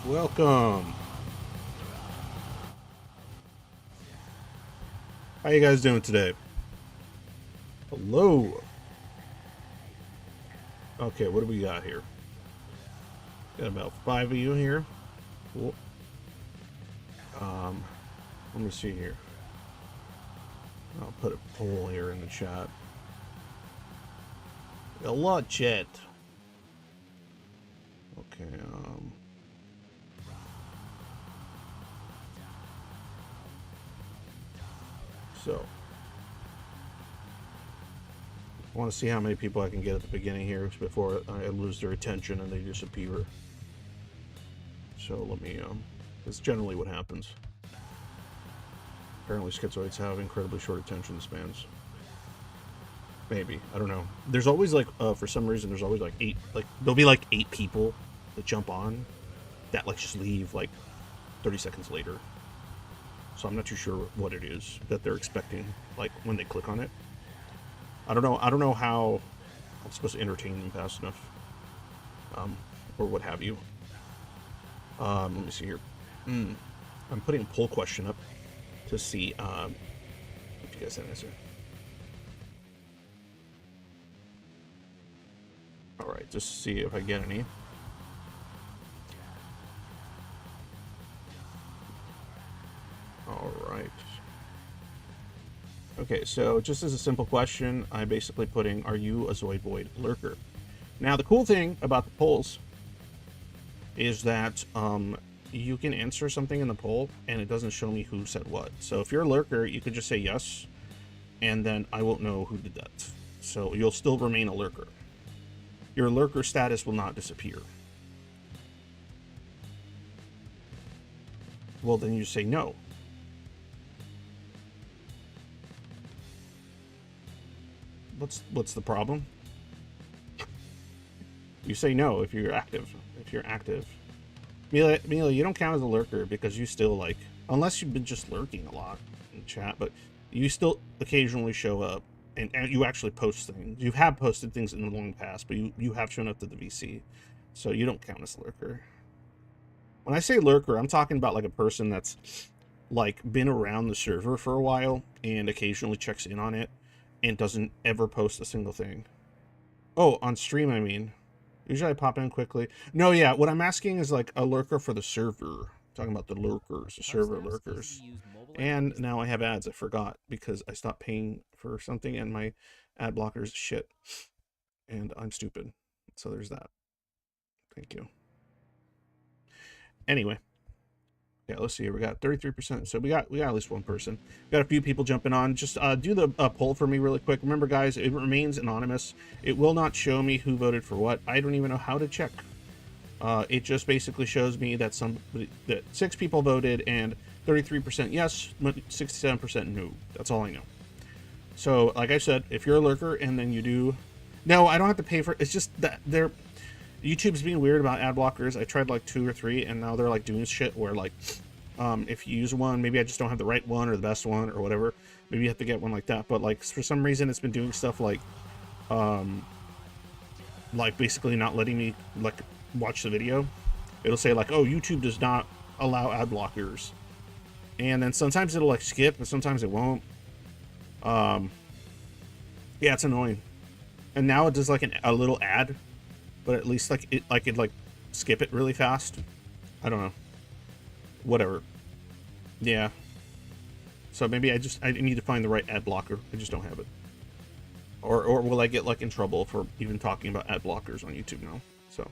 Welcome. How you guys doing today? Hello. Okay, what do we got here? Got about 5 of you here. Cool. Um, Let me see here. I'll put a poll here in the chat. A lot, chat. Okay. So I want to see how many people I can get at the beginning here before I lose their attention and they disappear. So let me. That's generally what happens. Apparently, schizoids have incredibly short attention spans. Maybe, I don't know. There's always like, for some reason, there's always like there'll be like 8 people that jump on that like just leave like 30 seconds later. So I'm not too sure what it is that they're expecting, like when they click on it. I don't know how I'm supposed to entertain them fast enough, or what have you. Let me see here. I'm putting a poll question up to see what you guys have to answer. All right, just to see if I get any. All right. Okay, so just as a simple question, I'm basically putting, are you a Zoidoid lurker? Now, the cool thing about the polls is that you can answer something in the poll and it doesn't show me who said what. So if you're a lurker, you could just say yes, and then I won't know who did that. So you'll still remain a lurker. Your lurker status will not disappear. Well, then you say no. What's the problem? You say no if you're active. If you're active. Mila, you don't count as a lurker because you still, like, unless you've been just lurking a lot in chat, but you still occasionally show up and you actually post things. You have posted things in the long past, but you have shown up to the VC. So you don't count as a lurker. When I say lurker, I'm talking about like a person that's like been around the server for a while and occasionally checks in on it and doesn't ever post a single thing. Oh, on stream, I mean. Usually I pop in quickly. No, yeah, what I'm asking is like a lurker for the server. I'm talking about the lurkers, the server lurkers. And now I have ads. I forgot because I stopped paying for something and my ad blockers shit. And I'm stupid. So there's that. Thank you. Anyway. Yeah, let's see here. We got 33%. So we got at least one person. Got a few people jumping on. Just do the poll for me really quick. Remember, guys, it remains anonymous. It will not show me who voted for what. I don't even know how to check. It just basically shows me that that 6 people voted and 33% yes, 67% no. That's all I know. So, like I said, if you're a lurker and then you do, no, I don't have to pay for. It's just that YouTube's being weird about ad blockers. I tried like 2 or 3, and now they're like doing shit where like, if you use one, maybe I just don't have the right one or the best one or whatever. Maybe you have to get one like that. But like for some reason, it's been doing stuff like basically not letting me like watch the video. It'll say like, oh, YouTube does not allow ad blockers, and then sometimes it'll like skip, and sometimes it won't. Yeah, it's annoying. And now it does like a little ad. But at least like it skip it really fast. I don't know. Whatever. Yeah. So maybe I need to find the right ad blocker. I just don't have it. Or will I get like in trouble for even talking about ad blockers on YouTube now? So.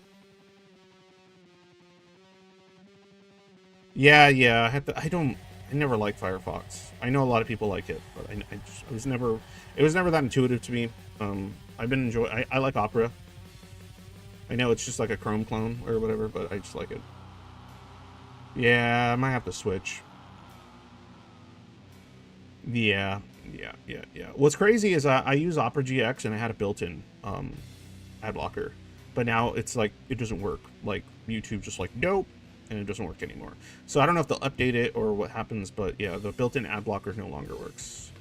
Yeah. I never liked Firefox. I know a lot of people like it, but it was never that intuitive to me. I like Opera. I know it's just like a Chrome clone or whatever, but I just like it. Yeah, I might have to switch. Yeah. What's crazy is I use Opera GX and I had a built-in ad blocker, but now it's like it doesn't work. Like YouTube just like nope, and it doesn't work anymore. So I don't know if they'll update it or what happens, but yeah, the built-in ad blocker no longer works.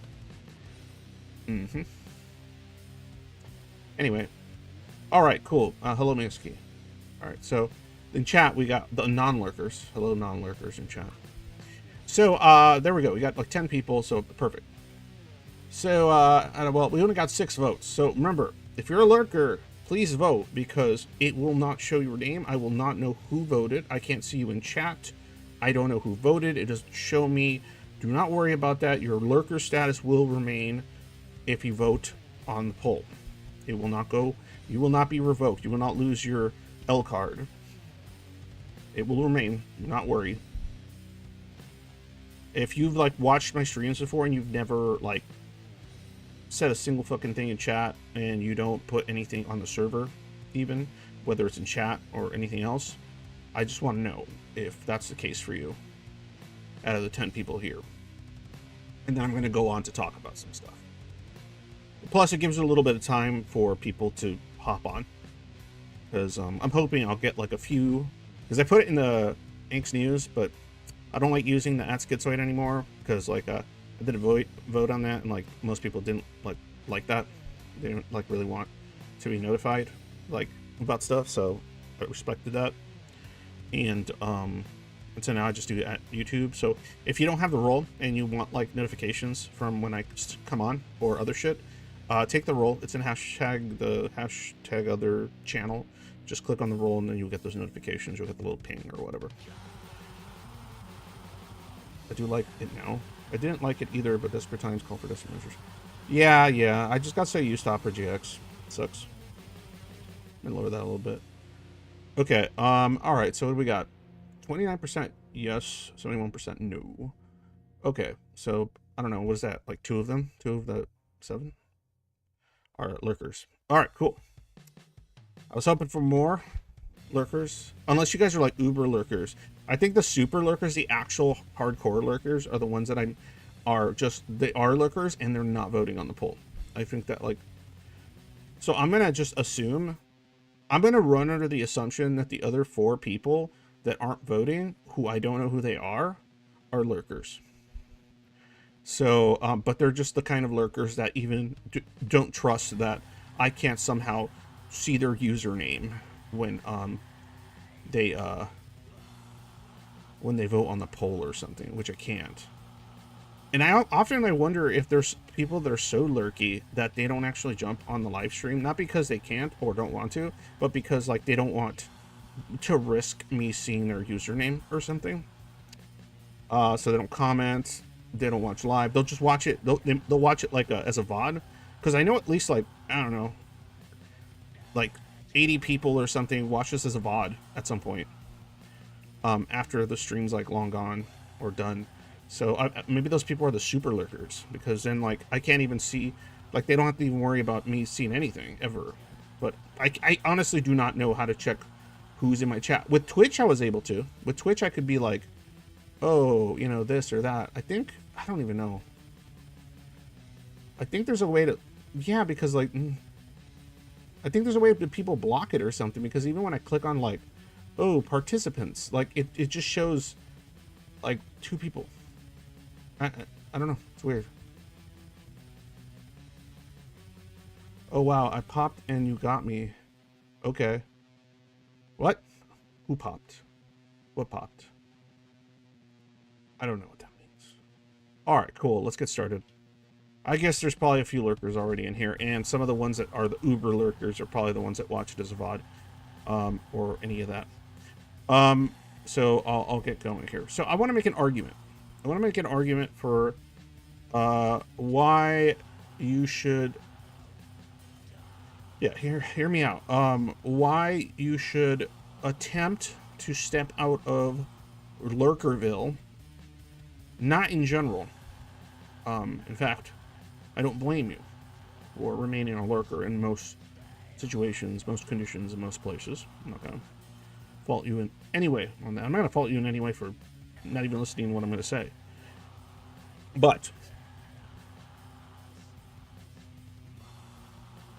Anyway. All right, cool. Hello, Minsky. All right, so In chat, we got the non-lurkers. Hello, non-lurkers in chat. So, there we go. We got like 10 people, so perfect. So, well, we only got 6 votes. So remember, if you're a lurker, please vote, because it will not show your name. I will not know who voted. I can't see you in chat. I don't know who voted. It doesn't show me. Do not worry about that. Your lurker status will remain if you vote on the poll. It will not go. You will not be revoked. You will not lose your L card. It will remain. Do not worry. If you've like watched my streams before and you've never like said a single fucking thing in chat, and you don't put anything on the server, even whether it's in chat or anything else, I just want to know if that's the case for you out of the 10 people here. And then I'm going to go on to talk about some stuff. Plus, it gives it a little bit of time for people to hop on, because I'm hoping I'll get like a few, because I put it in the Inks News, but I don't like using the @Schizoid anymore, because like I did a vote on that, and like most people didn't like that. They didn't like really want to be notified like about stuff, so I respected that. And so now I just do it at YouTube. So if you don't have the role and you want like notifications from when I come on or other shit, take the role. It's in the hashtag other channel. Just click on the role and then you'll get those notifications. You'll get the little ping or whatever. I do like it now. I didn't like it either, but desperate times call for desperate measures. Yeah. I just got so used to Opera GX. It sucks. I'm gonna lower that a little bit. Okay. All right. So what do we got? 29% yes, 71% no. Okay. So I don't know. What is that? Like 2 of them? 2 of the 7? All right, lurkers. All right, cool. I was hoping for more lurkers, unless you guys are like uber lurkers. I think the super lurkers, the actual hardcore lurkers, are the ones that they are lurkers and they're not voting on the poll. I think that like, so I'm gonna just assume, I'm gonna run under the assumption that the other 4 people that aren't voting, who I don't know who they are lurkers. So, but they're just the kind of lurkers that even don't trust that I can't somehow see their username when they vote on the poll or something, which I can't. And I often wonder if there's people that are so lurky that they don't actually jump on the live stream, not because they can't or don't want to, but because like they don't want to risk me seeing their username or something. So they don't comment, they don't watch live, they'll just watch it, they'll watch it like as a VOD, because I know at least like, I don't know, like 80 people or something watch this as a VOD at some point, after the stream's like long gone or done. So maybe those people are the super lurkers, because then like I can't even see, like they don't have to even worry about me seeing anything ever. But I honestly do not know how to check who's in my chat. With Twitch I was able to. With Twitch I could be like, oh, you know, this or that. I don't even know. I think there's a way to, yeah, because like, I think there's a way that people block it or something, because even when I click on like, oh, participants, like it just shows like 2 people. I don't know. It's weird. Oh, wow. I popped and you got me. Okay. What? Who popped? What popped? I don't know what that means. All right, cool. Let's get started. I guess there's probably a few lurkers already in here, and some of the ones that are the uber lurkers are probably the ones that watch it as a VOD, or any of that. So I'll get going here. So I want to make an argument. I want to make an argument for why you should, yeah, hear me out. Why you should attempt to step out of Lurkerville, not in general. In fact, I don't blame you for remaining a lurker in most situations, most conditions, and most places. I'm not gonna fault you in any way on that. I'm not gonna fault you in any way for not even listening to what I'm gonna say. But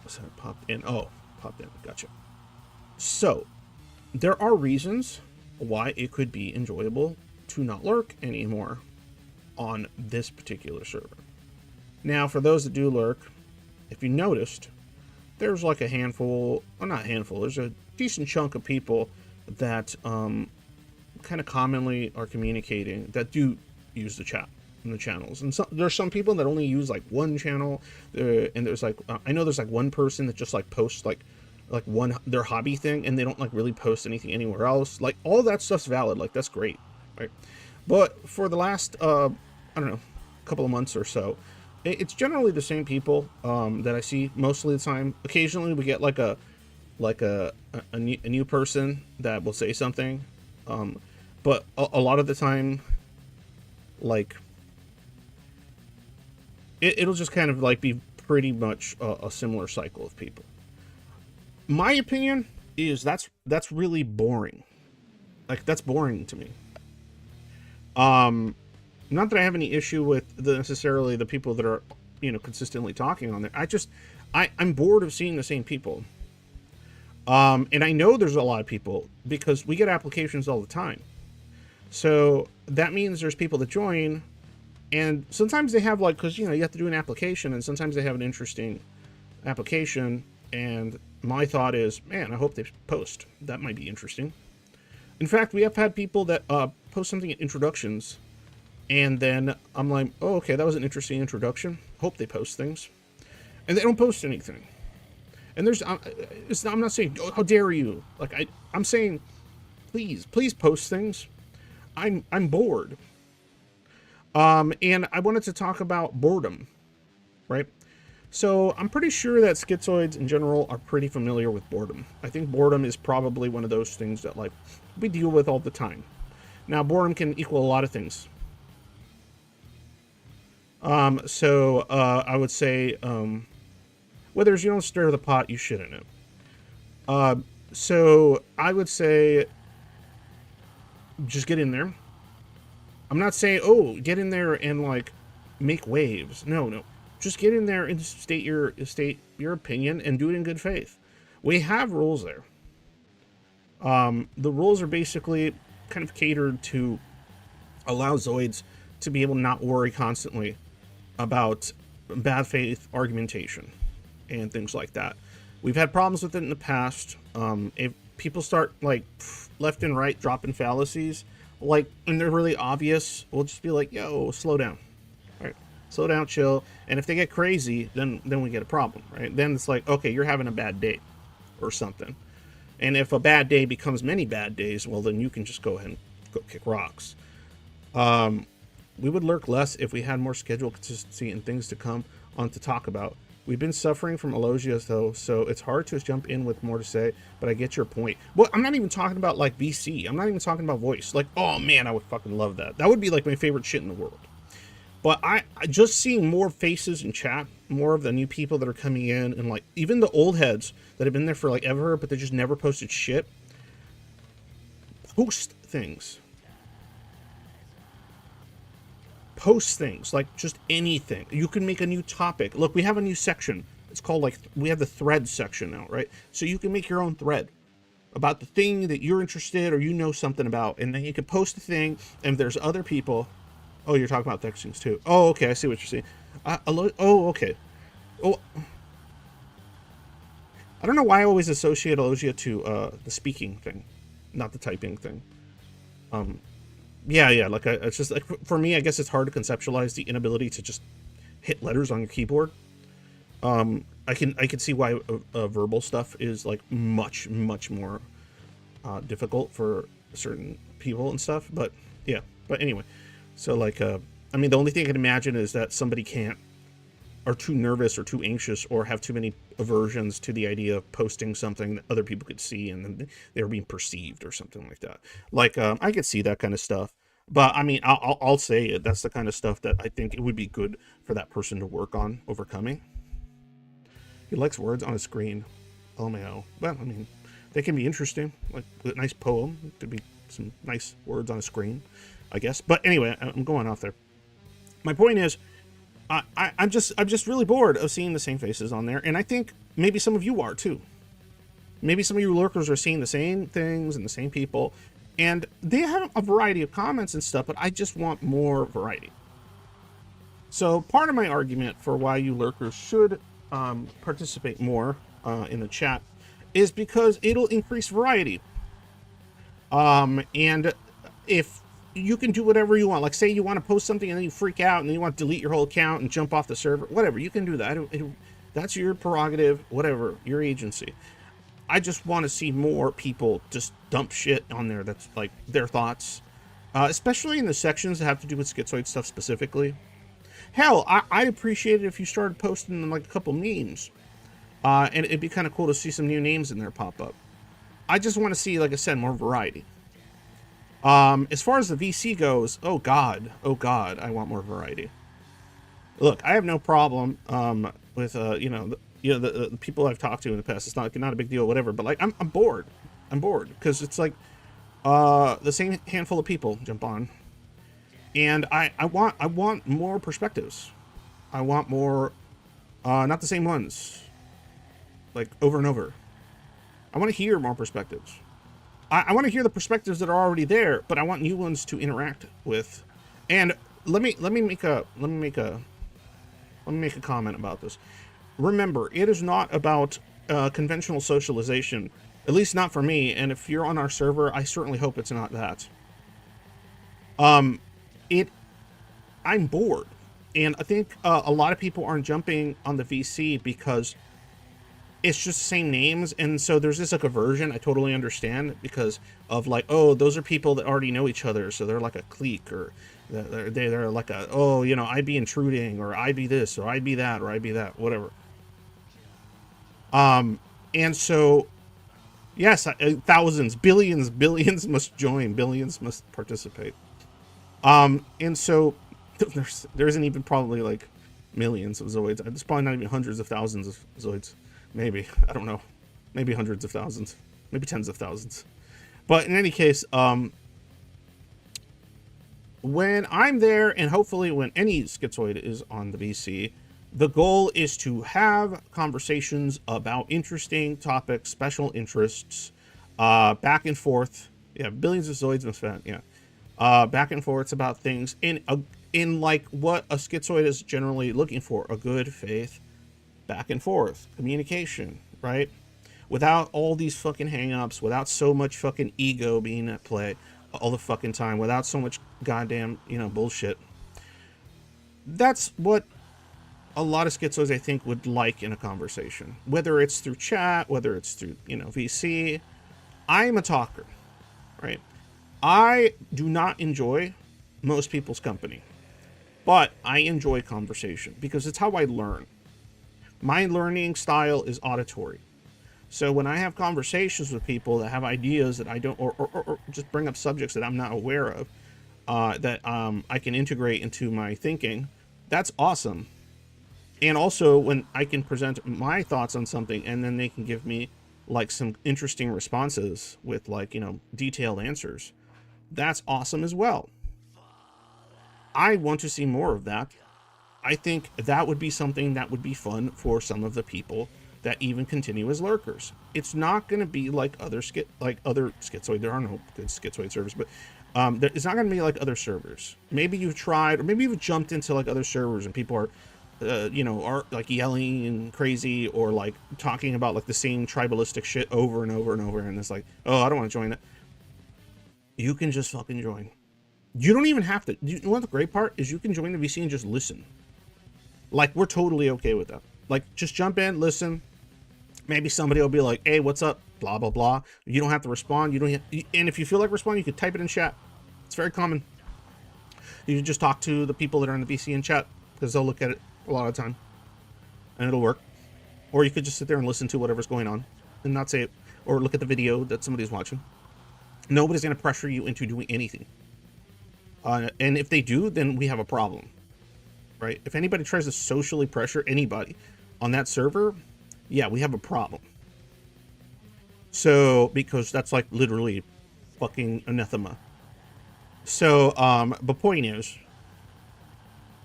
so it popped in. Oh, popped in. Gotcha. So there are reasons why it could be enjoyable to not lurk anymore on this particular server. Now, for those that do lurk, if you noticed, there's like a handful, well, not a handful, there's a decent chunk of people that kind of commonly are communicating that do use the chat in the channels. And so there's some people that only use like one channel, and there's like I know there's like one person that just like posts like one their hobby thing, and they don't like really post anything anywhere else. Like all that stuff's valid, like that's great, right? But for the last I don't know, couple of months or so, it's generally the same people that I see mostly the time. Occasionally we get like a new person that will say something, but a lot of the time, like it'll just kind of like be pretty much a similar cycle of people. My opinion is that's really boring. Like that's boring to me. Not that I have any issue with necessarily the people that are, consistently talking on there. I'm bored of seeing the same people. And I know there's a lot of people because we get applications all the time. So that means there's people that join, and sometimes they have like, cause you have to do an application, and sometimes they have an interesting application. And my thought is, man, I hope they post. That might be interesting. In fact, we have had people that post something in introductions, and then I'm like, oh, okay, that was an interesting introduction. Hope they post things. And they don't post anything. And I'm not saying, oh, how dare you? Like, I'm saying, please post things. I'm bored. And I wanted to talk about boredom, right? So I'm pretty sure that schizoids in general are pretty familiar with boredom. I think boredom is probably one of those things that like we deal with all the time. Now, boredom can equal a lot of things. So I would say, whether you don't stir the pot, you shit in it. So I would say, just get in there. I'm not saying, oh, get in there and like make waves. No. Just get in there and state your opinion and do it in good faith. We have rules there. The rules are basically kind of catered to allow Zoids to be able to not worry constantly about bad faith argumentation and things like that. We've had problems with it in the past. If people start like left and right dropping fallacies, like, and they're really obvious, we'll just be like, yo, slow down. All right, slow down, chill. And if they get crazy, then we get a problem, right? Then it's like, okay, you're having a bad day or something. And if a bad day becomes many bad days, well, then you can just go ahead and go kick rocks. We would lurk less if we had more schedule consistency and things to come on to talk about. We've been suffering from alogia, though, so it's hard to jump in with more to say, but I get your point. Well, I'm not even talking about, like, VC. I'm not even talking about voice. Like, oh, man, I would fucking love that. That would be, like, my favorite shit in the world. But I just seeing more faces in chat, more of the new people that are coming in, and, like, even the old heads that have been there for, like, ever, but they just never posted shit. Post things. Post things, like just anything. You can make a new topic. Look, we have a new section. It's called, like, we have the thread section now, right? So you can make your own thread about the thing that you're interested or you know something about, and then you can post the thing, and if there's other people. Oh, you're talking about things too. Oh, okay, I see what you're saying. Oh, okay. Oh, I don't know why I always associate alogia to the speaking thing, not the typing thing. Yeah, like it's just like for me, I guess it's hard to conceptualize the inability to just hit letters on your keyboard. I can see why verbal stuff is like much more difficult for certain people and stuff. But yeah, but anyway, so like I mean, the only thing I can imagine is that somebody can't, are too nervous or too anxious or have too many aversions to the idea of posting something that other people could see and then they're being perceived or something like that. Like, I could see that kind of stuff, but I mean, I'll say it. That's the kind of stuff that I think it would be good for that person to work on overcoming. He likes words on a screen. LMAO. Well, I mean, they can be interesting. Like a nice poem. Could be some nice words on a screen, I guess. But anyway, I'm going off there. My point is, I'm just really bored of seeing the same faces on there, and I think maybe some of you are too. Maybe some of you lurkers are seeing the same things and the same people, and they have a variety of comments and stuff, but I just want more variety. So part of my argument for why you lurkers should participate more in the chat is because it'll increase variety. And if you can do whatever you want, like say you want to post something and then you freak out and then you want to delete your whole account and jump off the server, whatever, you can do that. That's your prerogative, whatever, your agency. I just want to see more people just dump shit on there that's like their thoughts, especially in the sections that have to do with schizoid stuff specifically. Hell, I'd appreciate it if you started posting like a couple memes, and it'd be kind of cool to see some new names in there pop up. I just want to see, like I said, more variety. As far as the VC goes, oh god, I want more variety. Look, I have no problem with the people I've talked to in the past. It's not a big deal, whatever. But like, I'm bored. I'm bored because it's like the same handful of people jump on, and I want more perspectives. I want more, not the same ones, like over and over. I want to hear more perspectives. I want to hear the perspectives that are already there, but I want new ones to interact with. And let me make a comment about this. Remember, it is not about conventional socialization, at least not for me. And if you're on our server, I certainly hope it's not that. I'm bored, and I think a lot of people aren't jumping on the VC because it's just the same names, and so there's this like aversion. I totally understand, because of like, oh, those are people that already know each other, so they're like a clique, or they're like a, oh, you know, I'd be intruding, or I'd be this, or I'd be that, or I'd be that, whatever. And so, yes, thousands, billions must join, billions must participate. And so there isn't even probably like millions of Zoids. There's probably not even hundreds of thousands of Zoids. Maybe, I don't know, maybe hundreds of thousands, maybe tens of thousands. But in any case, when I'm there, and hopefully when any schizoid is on the VC, the goal is to have conversations about interesting topics, special interests, back and forth. Yeah, billions of Zoids must spend, yeah. Back and forths about things in like what a schizoid is generally looking for, a good faith back and forth communication, right? Without all these fucking hang-ups, without so much fucking ego being at play all the fucking time, without so much goddamn, bullshit. That's what a lot of schizoids, I think, would like in a conversation, whether it's through chat, whether it's through, VC. I'm a talker, right? I do not enjoy most people's company, but I enjoy conversation because it's how I learn. My learning style is auditory. So when I have conversations with people that have ideas that I don't, or just bring up subjects that I'm not aware of, that I can integrate into my thinking, that's awesome. And also when I can present my thoughts on something and then they can give me like some interesting responses with like, detailed answers, that's awesome as well. I want to see more of that. I think that would be something that would be fun for some of the people that even continue as lurkers. It's not going to be like other schizoid. There are no good schizoid servers, but it's not going to be like other servers. Maybe you've tried, or maybe you've jumped into like other servers and people are, are like yelling and crazy, or like talking about like the same tribalistic shit over and over and over, and it's like, oh, I don't want to join it. You can just fucking join. You don't even have to. You know what the great part is? You can join the VC and just listen. Like, we're totally okay with that. Like, just jump in, listen. Maybe somebody will be like, hey, what's up? Blah, blah, blah. You don't have to respond. And if you feel like responding, you could type it in chat. It's very common. You can just talk to the people that are in the VC in chat, because they'll look at it a lot of the time. And it'll work. Or you could just sit there and listen to whatever's going on and not say it. Or look at the video that somebody's watching. Nobody's going to pressure you into doing anything. And if they do, then we have a problem. Right? If anybody tries to socially pressure anybody on that server, yeah, we have a problem. So, because that's like literally fucking anathema. So, the point is,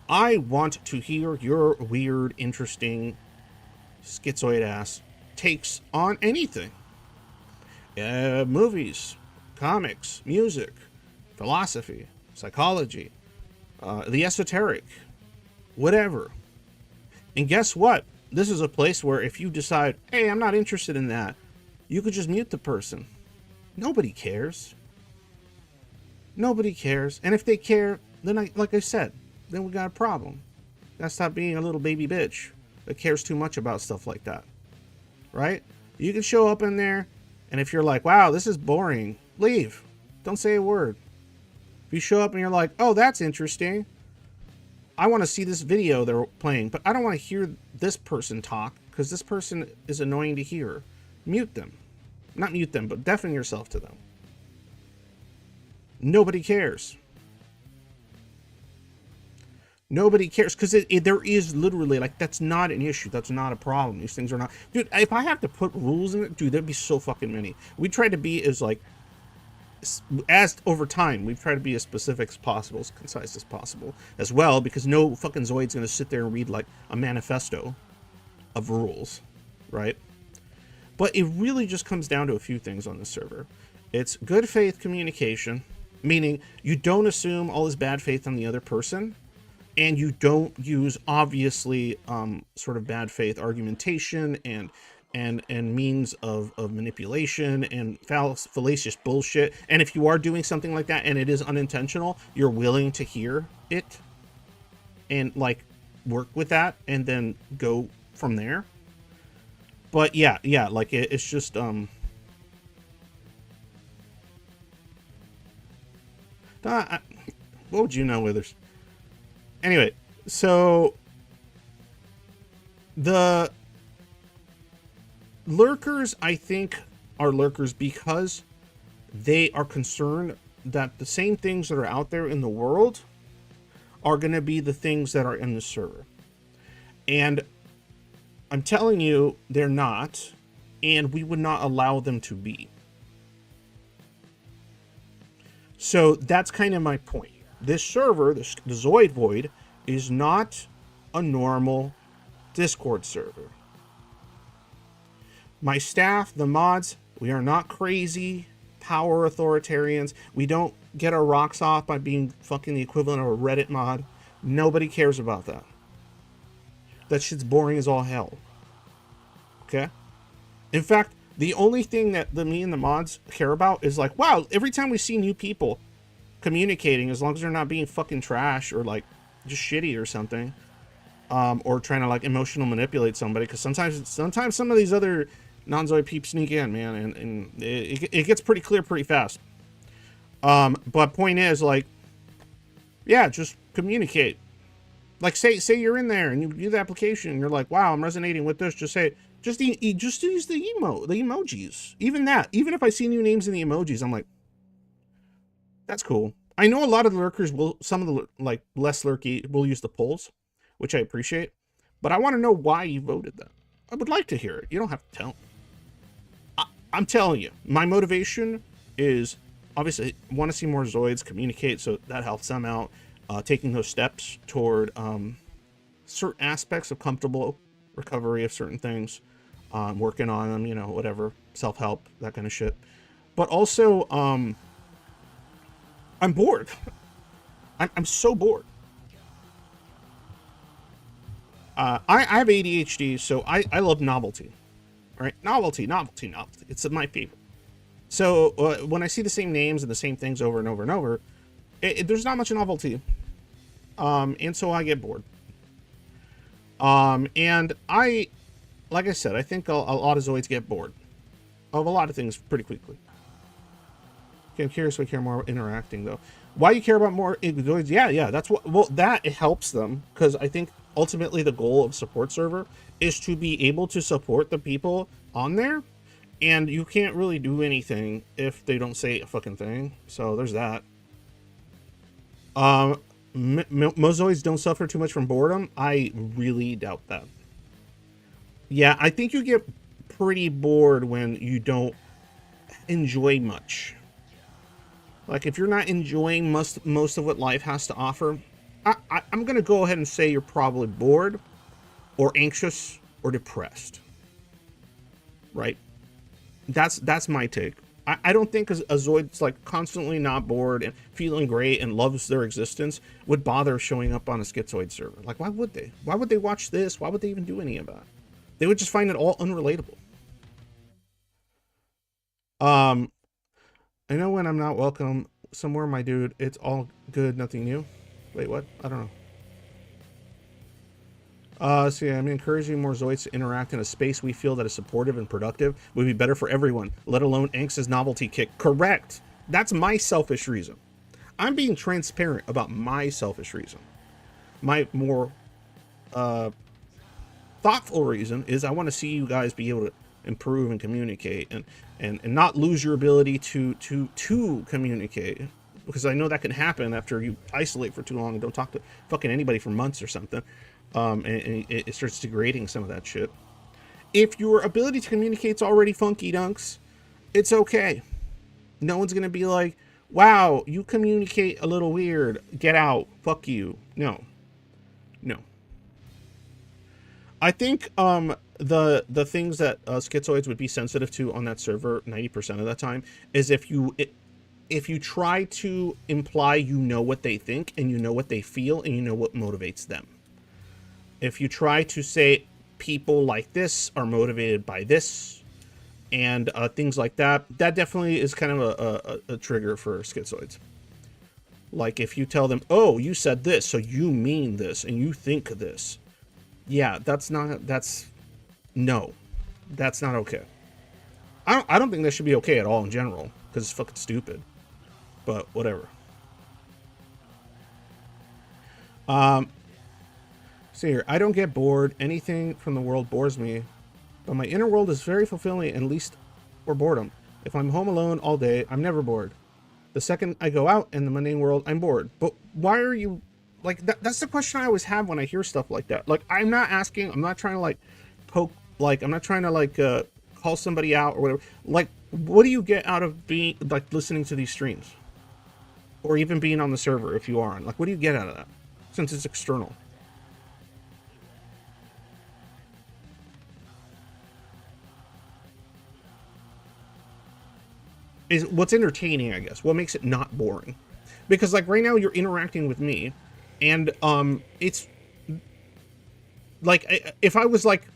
I want to hear your weird, interesting, schizoid ass takes on anything. Movies, comics, music, philosophy, psychology, the esoteric, whatever. And guess what? This is a place where if you decide, hey, I'm not interested in that, you could just mute the person. Nobody cares. Nobody cares. And if they care, then like I said, then we got a problem. Gotta stop being a little baby bitch that cares too much about stuff like that. Right? You can show up in there, and if you're like, wow, this is boring, leave. Don't say a word. If you show up and you're like, oh, that's interesting, I want to see this video they're playing, but I don't want to hear this person talk because this person is annoying to hear. Mute them. Not mute them, but deafen yourself to them. Nobody cares. Nobody cares because there is literally, like, that's not an issue. That's not a problem. These things are not. Dude, if I have to put rules in it, dude, there'd be so fucking many. We try to be as, like, as over time, we've tried to be as specific as possible, as concise as possible as well, because no fucking Zoid's going to sit there and read, like, a manifesto of rules, right? But it really just comes down to a few things on this server. It's good faith communication, meaning you don't assume all this bad faith on the other person, and you don't use obviously sort of bad faith argumentation and means of manipulation and fallacious bullshit. And if you are doing something like that and it is unintentional, you're willing to hear it and like work with that and then go from there. But yeah, like it's just what would you know, Withers? Anyway, so the lurkers, I think, are lurkers because they are concerned that the same things that are out there in the world are going to be the things that are in the server. And I'm telling you, they're not, and we would not allow them to be. So that's kind of my point. This server, the Schizoid Void, is not a normal Discord server. My staff, the mods, we are not crazy power authoritarians. We don't get our rocks off by being fucking the equivalent of a Reddit mod. Nobody cares about that. That shit's boring as all hell. Okay? In fact, the only thing that me and the mods care about is like, wow, every time we see new people communicating, as long as they're not being fucking trash or like just shitty or something, or trying to like emotional manipulate somebody, because sometimes some of these other non-Zoid peeps sneak in, man, and it gets pretty clear pretty fast. But point is, like, yeah, just communicate. Like, say you're in there and you do the application and you're like, wow, I'm resonating with this. Just say, just use the emojis. Even that, even if I see new names in the emojis, I'm like, that's cool. I know a lot of the lurkers will, some of the like less lurky will use the polls, which I appreciate, but I want to know why you voted that. I would like to hear it. You don't have to tell me. I'm telling you, my motivation is obviously want to see more Zoids communicate, so that helps them out. Taking those steps toward certain aspects of comfortable recovery of certain things, working on them, you know, whatever, self-help, that kind of shit. But also, I'm bored. I'm so bored. I have ADHD, so I love novelty, right? Novelty. It's my favorite. So when I see the same names and the same things over and over and over, there's not much novelty. And so I get bored. And like I said, I think a lot of Zoids get bored of a lot of things pretty quickly. Okay, I'm curious if I care more about interacting, though. Why you care about more Zoids? Yeah, that's what, well, that it helps them, because I think ultimately the goal of support server is to be able to support the people on there, and you can't really do anything if they don't say a fucking thing. So there's that. Mozoids don't suffer too much from boredom. I really doubt that. Yeah, I think you get pretty bored when you don't enjoy much. Like, if you're not enjoying most of what life has to offer, I'm going to go ahead and say you're probably bored or anxious or depressed. Right? That's my take. I don't think a Zoid's like constantly not bored and feeling great and loves their existence would bother showing up on a Schizoid server. Like, why would they? Why would they watch this? Why would they even do any of that? They would just find it all unrelatable. I know when I'm not welcome, somewhere, my dude. It's all good, nothing new. Wait, what? I don't know. So yeah, I'm encouraging more Zoids to interact in a space we feel that is supportive and productive would be better for everyone, let alone Angst's novelty kick. Correct. That's my selfish reason. I'm being transparent about my selfish reason. My more thoughtful reason is I want to see you guys be able to improve and communicate and not lose your ability to communicate, because I know that can happen after you isolate for too long and don't talk to fucking anybody for months or something. And it starts degrading some of that shit. If your ability to communicate's already funky dunks, it's okay. No one's gonna be like, wow, you communicate a little weird, get out, fuck you. No. I think the things that schizoids would be sensitive to on that server 90% of the time is if you try to imply you know what they think and you know what they feel and you know what motivates them. If you try to say people like this are motivated by this and things like that, that definitely is kind of a trigger for schizoids. Like if you tell them, oh, you said this, so you mean this and you think this. Yeah, that's not okay. I don't think that should be okay at all in general, because it's fucking stupid. But whatever. See here, I don't get bored. Anything from the world bores me. But my inner world is very fulfilling, and least for boredom. If I'm home alone all day, I'm never bored. The second I go out in the mundane world, I'm bored. But why are you... Like, that's the question I always have when I hear stuff like that. Like, I'm not trying to, like, poke... Like, I'm not trying to, like, call somebody out or whatever. Like, what do you get out of being... Like, listening to these streams? Or even being on the server, if you are on. Like, what do you get out of that? Since it's external. Is what's entertaining, I guess. What makes it not boring? Because, like, right now you're interacting with me, and it's like if I was like,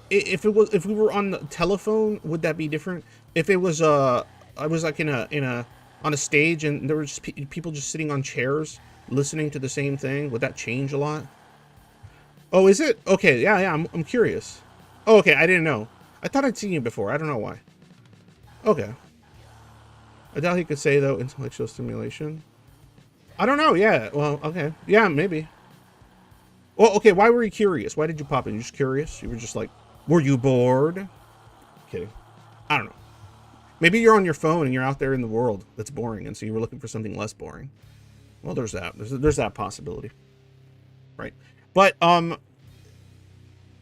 if we were on the telephone, would that be different? If it was I was like on a stage and there were just people just sitting on chairs listening to the same thing, would that change a lot? Oh, is it? Okay, yeah, I'm curious. Oh, okay, I didn't know. I thought I'd seen you before. I don't know why. Okay. I doubt he could say, though, intellectual stimulation. I don't know, yeah. Well, okay. Yeah, maybe. Well, okay, why were you curious? Why did you pop in? You just curious? You were just like, were you bored? Kidding. I don't know. Maybe you're on your phone and you're out there in the world that's boring, and so you were looking for something less boring. Well, there's that. There's that possibility. Right. But,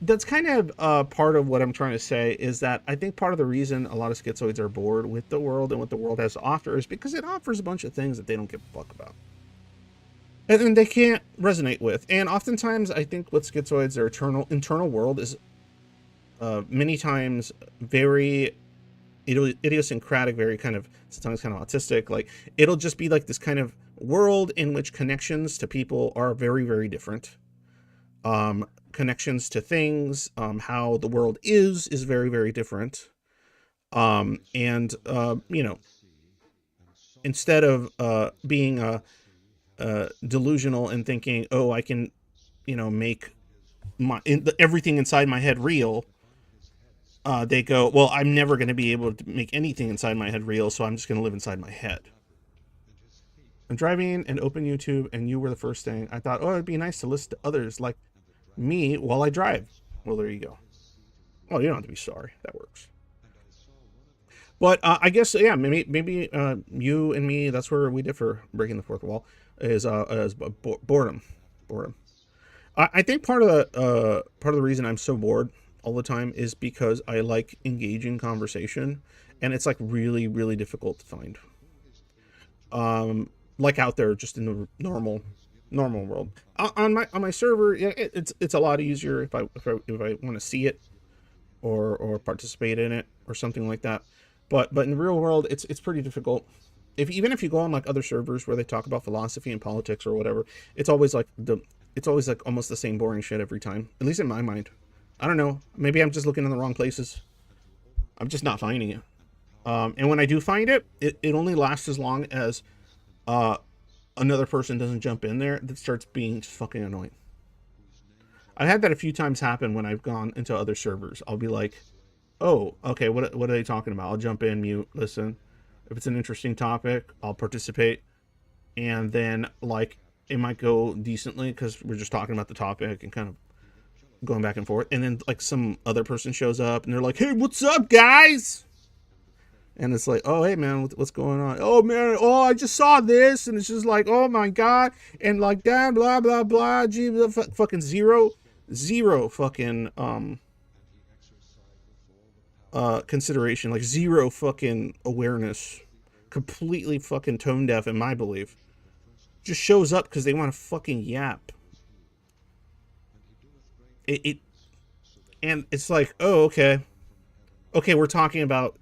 that's kind of part of what I'm trying to say is that I think part of the reason a lot of schizoids are bored with the world and what the world has to offer is because it offers a bunch of things that they don't give a fuck about. And then they can't resonate with. And oftentimes I think with schizoids, their internal world is many times very idiosyncratic, very kind of, sometimes kind of autistic. Like it'll just be like this kind of world in which connections to people are very, very different. Connections to things, how the world is very, very different. And you know, instead of being delusional and thinking, oh, I can, you know, make everything inside my head real, they go, well, I'm never going to be able to make anything inside my head real, so I'm just going to live inside my head. I'm driving and open YouTube, and you were the first thing. I thought, oh, it'd be nice to listen to others like me while I drive. Well, there you go. Oh, you don't have to be sorry. That works. But I guess, yeah, maybe you and me, that's where we differ, breaking the fourth wall, is boredom. I think part of the reason I'm so bored all the time is because I like engaging conversation, and it's like really, really difficult to find. Like out there, just in the normal world. On my server, yeah, it's a lot easier if I want to see it or participate in it or something like that. But in the real world, it's pretty difficult. Even if you go on like other servers where they talk about philosophy and politics or whatever, it's always like almost the same boring shit every time. At least in my mind. I don't know. Maybe I'm just looking in the wrong places. I'm just not finding it. And when I do find it, it only lasts as long as uh, another person doesn't jump in there that starts being fucking annoying. I've had that a few times happen when I've gone into other servers. I'll be like, oh, okay, what are they talking about? I'll jump in, mute, listen. If it's an interesting topic, I'll participate. And then, like, it might go decently because we're just talking about the topic and kind of going back and forth. And then, like, some other person shows up and they're like, hey, what's up, guys? And it's like, oh, hey, man, what's going on? Oh, man, oh, I just saw this. And it's just like, oh, my God. And like that, blah, blah, blah. Gee, fucking zero fucking, consideration. Like, zero fucking awareness. Completely fucking tone deaf, in my belief. Just shows up because they want to fucking yap. And it's like, oh, okay. Okay, we're talking about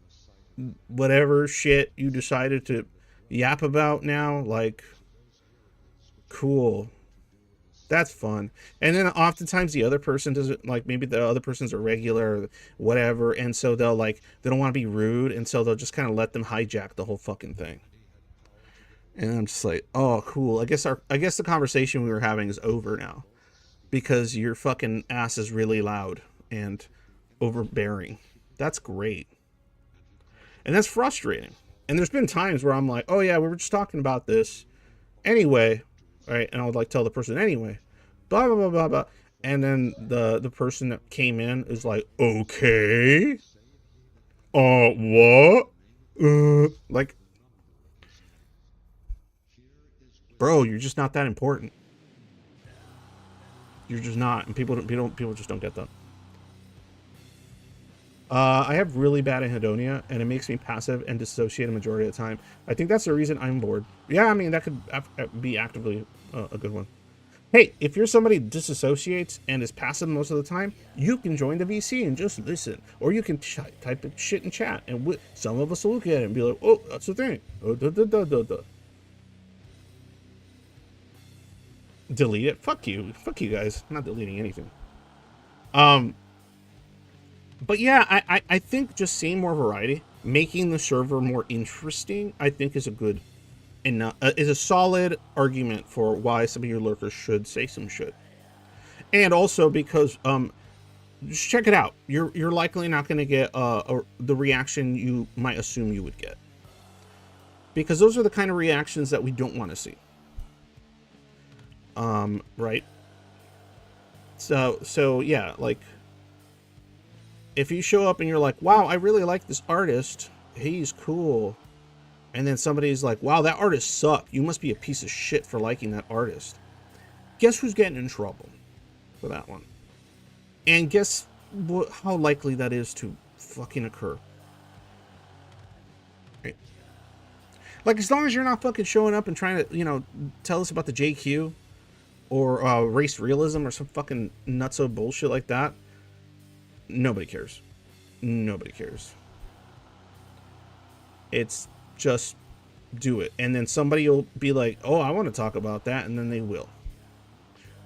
whatever shit you decided to yap about now. Like, cool. That's fun. And then oftentimes the other person doesn't, like, maybe the other person's a regular or whatever, and so they'll, like, they don't want to be rude, and so they'll just kind of let them hijack the whole fucking thing. And I'm just like, oh, cool. I guess the conversation we were having is over now because your fucking ass is really loud and overbearing. That's great. And that's frustrating. And there's been times where I'm like, oh yeah, we were just talking about this anyway, right? And I would like tell the person anyway, blah blah blah blah blah. And then the person that came in is like, okay, what? Like, bro, you're just not that important. You're just not, and people just don't get that. I have really bad anhedonia, and it makes me passive and dissociate a majority of the time. I think that's the reason I'm bored. Yeah, I mean, that could be actively a good one. Hey, if you're somebody who disassociates and is passive most of the time, you can join the VC and just listen. Or you can type shit in chat, and some of us will look at it and be like, oh, that's the thing. Oh, delete it. Fuck you guys. I'm not deleting anything. But yeah, I think just seeing more variety, making the server more interesting, I think is a good and is a solid argument for why some of your lurkers should say some shit. And also because just check it out. You're likely not going to get the reaction you might assume you would get, because those are the kind of reactions that we don't want to see. Right. So yeah, like, if you show up and you're like, wow, I really like this artist, he's cool, and then somebody's like, wow, that artist sucked, you must be a piece of shit for liking that artist. Guess who's getting in trouble for that one? And guess how likely that is to fucking occur? Right? Like, as long as you're not fucking showing up and trying to, tell us about the JQ or race realism or some fucking nutso bullshit like that, nobody cares. Nobody cares. It's just do it. And then somebody will be like, oh, I want to talk about that. And then they will.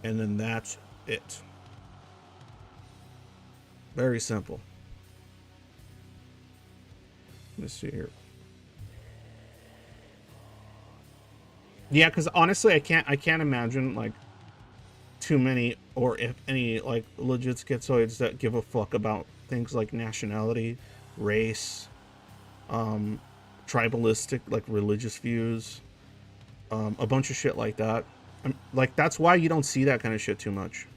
And then that's it. Very simple. Let's see here. Yeah, because honestly, I can't imagine, like, too many, or if any, like, legit schizoids that give a fuck about things like nationality, race, tribalistic, like, religious views, a bunch of shit like that. Like, that's why you don't see that kind of shit too much.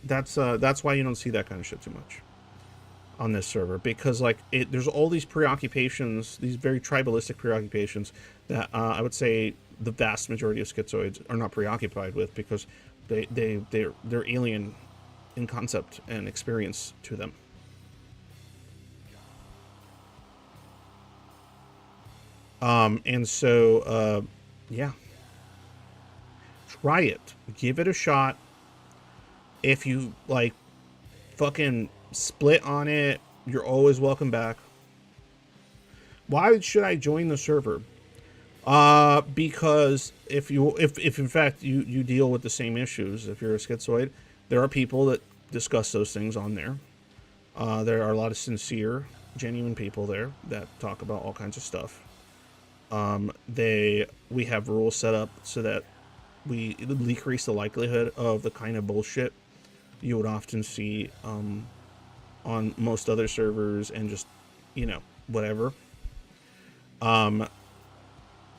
That's why you don't see that kind of shit too much on this server, because, like, there's all these preoccupations, these very tribalistic preoccupations that I would say the vast majority of schizoids are not preoccupied with, because they're alien in concept and experience to them. And so yeah, try it, give it a shot. If you, like, fucking split on it, you're always welcome back. Why should I join the server? Because if in fact you deal with the same issues, if you're a schizoid, There are people that discuss those things on there. There are a lot of sincere, genuine people there that talk about all kinds of stuff. We have rules set up so that we decrease the likelihood of the kind of bullshit you would often see on most other servers and just, whatever.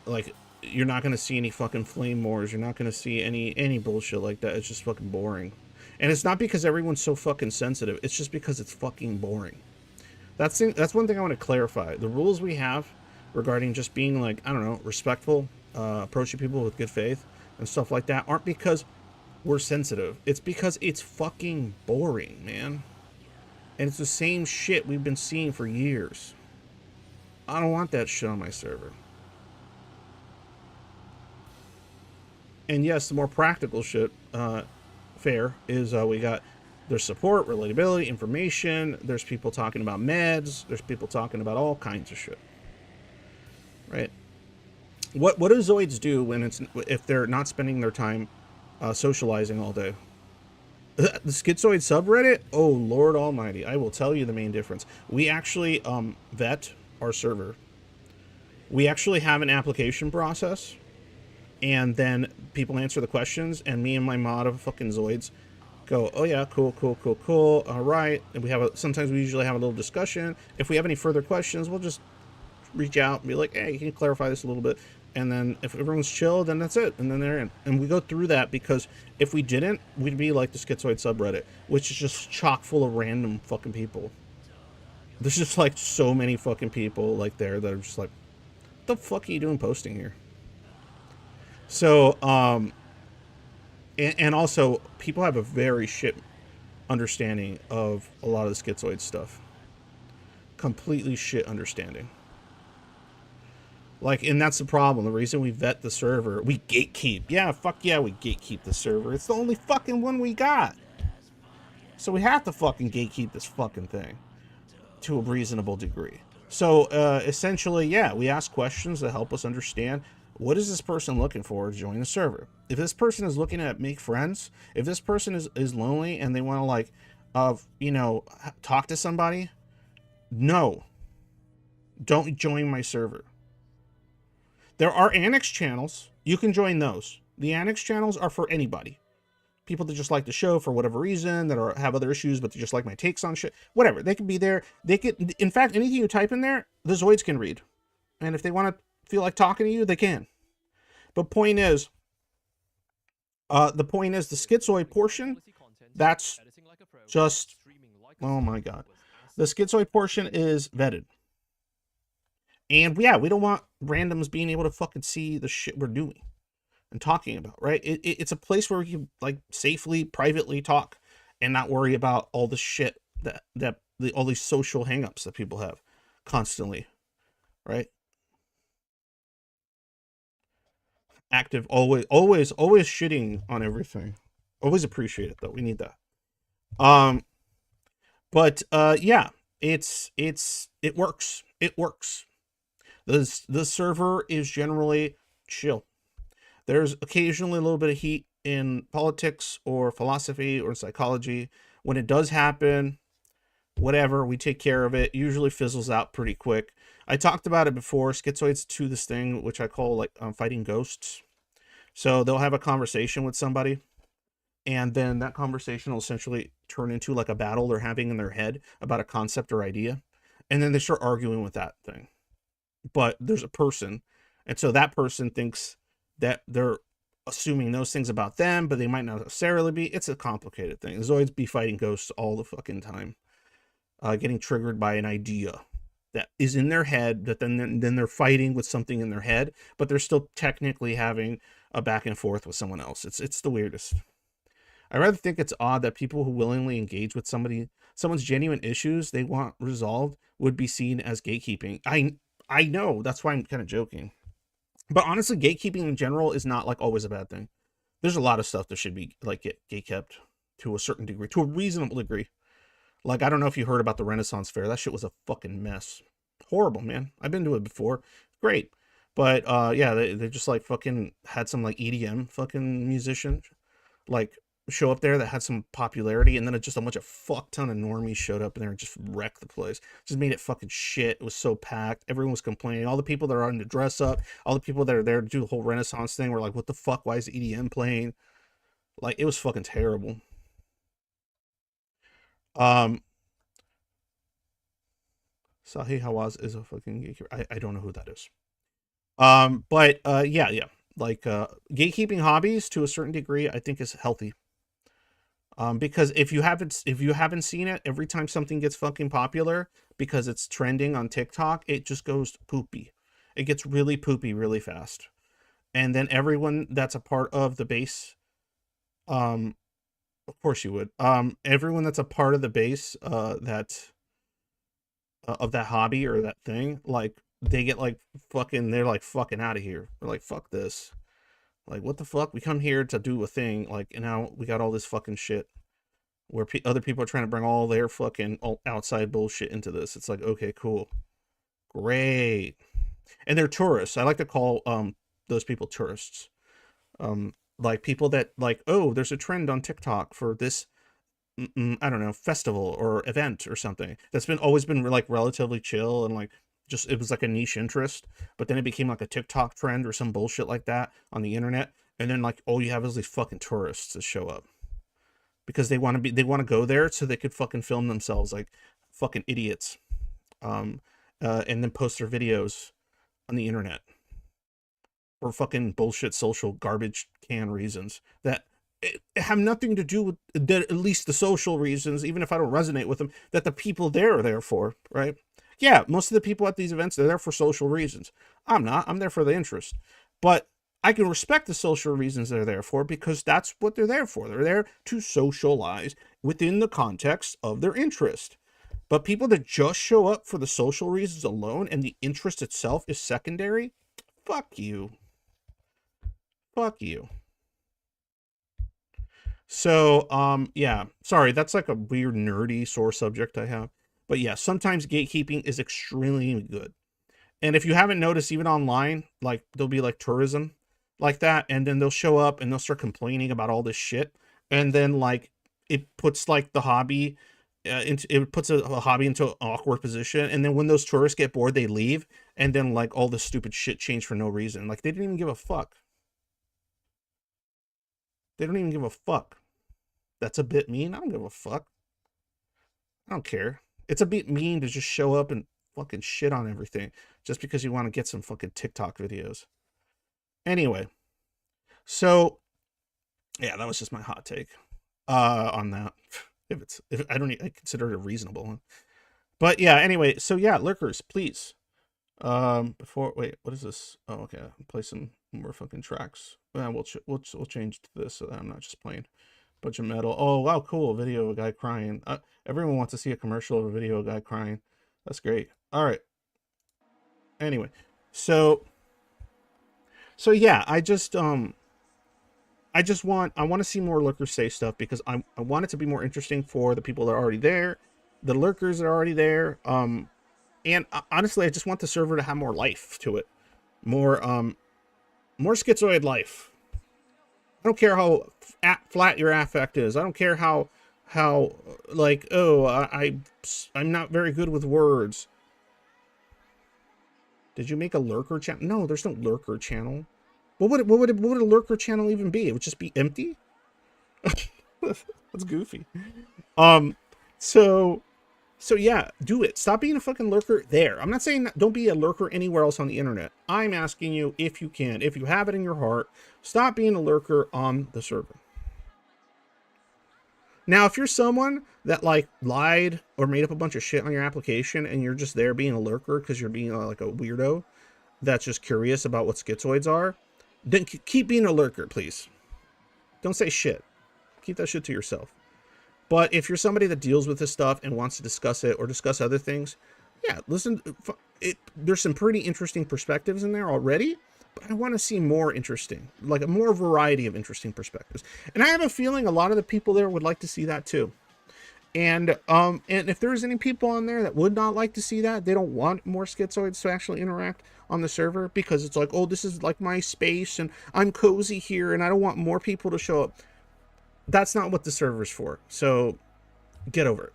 Like, you're not going to see any fucking flame wars. You're not going to see any bullshit like that. It's just fucking boring. And it's not because everyone's so fucking sensitive. It's just because it's fucking boring. That's one thing I want to clarify. The rules we have regarding just being, like, I don't know, respectful, approaching people with good faith and stuff like that aren't because we're sensitive. It's because it's fucking boring, man. And it's the same shit we've been seeing for years. I don't want that shit on my server. And yes, the more practical shit, fair, is we got there's support, relatability, information. There's people talking about meds. There's people talking about all kinds of shit. Right? What do Zoids do if they're not spending their time socializing all day? The Schizoid subreddit? Oh, Lord Almighty. I will tell you the main difference. We actually vet our server. We actually have an application process. And then people answer the questions. And me and my mod of fucking Zoids go, oh yeah, cool. All right. And sometimes we usually have a little discussion. If we have any further questions, we'll just reach out and be like, hey, can you clarify this a little bit? And then if everyone's chill, then that's it. And then they're in. And we go through that because if we didn't, we'd be like the Schizoid subreddit, which is just chock full of random fucking people. There's just like so many fucking people like there that are just like, what the fuck are you doing posting here? So, and also people have a very shit understanding of a lot of the Schizoid stuff. Completely shit understanding. Like, and that's the problem. The reason we vet the server, we gatekeep. Yeah, fuck yeah, we gatekeep the server. It's the only fucking one we got. So we have to fucking gatekeep this fucking thing to a reasonable degree. So, essentially, yeah, we ask questions that help us understand what is this person looking for to join the server. If this person is looking to make friends, if this person is lonely and they want to, like, talk to somebody, no. Don't join my server. There are annex channels. You can join those. The annex channels are for anybody. People that just like the show for whatever reason, that have other issues, but they just like my takes on shit. Whatever. They can be there. In fact, anything you type in there, the Zoids can read. And if they want to feel like talking to you, they can. But the point is the Schizoid portion, that's just, oh my God. The Schizoid portion is vetted. And yeah, we don't want randoms being able to fucking see the shit we're doing and talking about, right? It's a place where we can, like, safely, privately talk and not worry about all the shit all these social hangups that people have constantly, right? Active, always shitting on everything. Always appreciate it though. We need that. But yeah, it works. It works. The server is generally chill. There's occasionally a little bit of heat in politics or philosophy or psychology. When it does happen, whatever, we take care of it. Usually fizzles out pretty quick. I talked about it before. Schizoids do this thing, which I call, like, fighting ghosts. So they'll have a conversation with somebody, and then that conversation will essentially turn into, like, a battle they're having in their head about a concept or idea. And then they start arguing with that thing. But there's a person, and so that person thinks that they're assuming those things about them, but they might not necessarily be. It's a complicated thing. Zoids be fighting ghosts all the fucking time, getting triggered by an idea that is in their head, that then they're fighting with something in their head, but they're still technically having a back and forth with someone else. It's the weirdest. I rather think it's odd that people who willingly engage with someone's genuine issues they want resolved would be seen as gatekeeping. I know, that's why I'm kind of joking. But honestly, gatekeeping in general is not, like, always a bad thing. There's a lot of stuff that should be, like, gate kept to a certain degree, to a reasonable degree. Like, I don't know if you heard about the Renaissance Fair. That shit was a fucking mess. Horrible, man. I've been to it before. Great. But, yeah, they just, like, fucking had some, like, EDM fucking musician, like, show up there that had some popularity, and then just a bunch of fuck ton of normies showed up in there and just wrecked the place. Just made it fucking shit. It was so packed. Everyone was complaining. All the people that are on to dress up, all the people that are there to do the whole Renaissance thing were like, what the fuck? Why is EDM playing? Like, it was fucking terrible. Sahi Hawaz is a fucking gatekeeper. I don't know who that is. But yeah. Like gatekeeping hobbies to a certain degree, I think is healthy. Because if you haven't seen it, every time something gets fucking popular because it's trending on TikTok, it just goes poopy. It gets really poopy really fast. And then everyone that's a part of the base, of course you would. Everyone that's a part of the base that of that hobby or that thing, like they get like fucking, they're like fucking out of here. They're like, fuck this. Like, what the fuck? We come here to do a thing, like, and now we got all this fucking shit where other people are trying to bring all their fucking outside bullshit into this. It's like, okay, cool. Great. And they're tourists. I like to call those people tourists. Like people that like, oh, there's a trend on TikTok for this, I don't know, festival or event or something that's always been like relatively chill and like just, it was like a niche interest, but then it became like a TikTok trend or some bullshit like that on the internet. And then like all you have is these fucking tourists that show up because they want to go there so they could fucking film themselves like fucking idiots. And then post their videos on the internet for fucking bullshit social garbage can reasons that have nothing to do with at least the social reasons, even if I don't resonate with them, that the people there are there for, right? Yeah, most of the people at these events, they're there for social reasons. I'm not. I'm there for the interest. But I can respect the social reasons they're there for because that's what they're there for. They're there to socialize within the context of their interest. But people that just show up for the social reasons alone and the interest itself is secondary, fuck you. Fuck you. So, yeah, sorry, that's like a weird nerdy sore subject I have. But yeah, sometimes gatekeeping is extremely good. And if you haven't noticed, even online, like there'll be like tourism like that, and then they'll show up and they'll start complaining about all this shit. And then like it puts like the hobby it puts a hobby into an awkward position. And then when those tourists get bored, they leave. And then like all this stupid shit changed for no reason. Like they didn't even give a fuck. They don't even give a fuck. That's a bit mean. I don't give a fuck. I don't care. It's a bit mean to just show up and fucking shit on everything just because you want to get some fucking TikTok videos. Anyway, so yeah, that was just my hot take on that. If I consider it a reasonable one. But yeah, anyway, so yeah, Lurkers, please. Wait, what is this? Oh, okay, I'll play some more fucking tracks. We'll change to this so that I'm not just playing a bunch of metal. Oh wow, cool, video of a guy crying. Everyone wants to see a commercial of a video of a guy crying. That's great. All right. Anyway, so yeah, I want to see more Lurkers say stuff because I want it to be more interesting for the people that are already there, the Lurkers that are already there. And honestly, I just want the server to have more life to it, more schizoid life. I don't care how flat your affect is. I don't care how like, oh, I'm not very good with words. Did you make a Lurker channel? No, there's no Lurker channel. What would a Lurker channel even be? It would just be empty. That's goofy. So yeah, do it. Stop being a fucking Lurker there. I'm not saying don't be a Lurker anywhere else on the internet. I'm asking you if you can, if you have it in your heart, stop being a Lurker on the server. Now, if you're someone that like lied or made up a bunch of shit on your application and you're just there being a Lurker because you're being like a weirdo that's just curious about what schizoids are, then keep being a Lurker, please. Don't say shit. Keep that shit to yourself. But if you're somebody that deals with this stuff and wants to discuss it or discuss other things, yeah, listen, there's some pretty interesting perspectives in there already, but I want to see more interesting, like a more variety of interesting perspectives. And I have a feeling a lot of the people there would like to see that too. And if there's any people on there that would not like to see that, they don't want more schizoids to actually interact on the server because it's like, oh, this is like my space and I'm cozy here and I don't want more people to show up. that's not what the server's for. So get over it.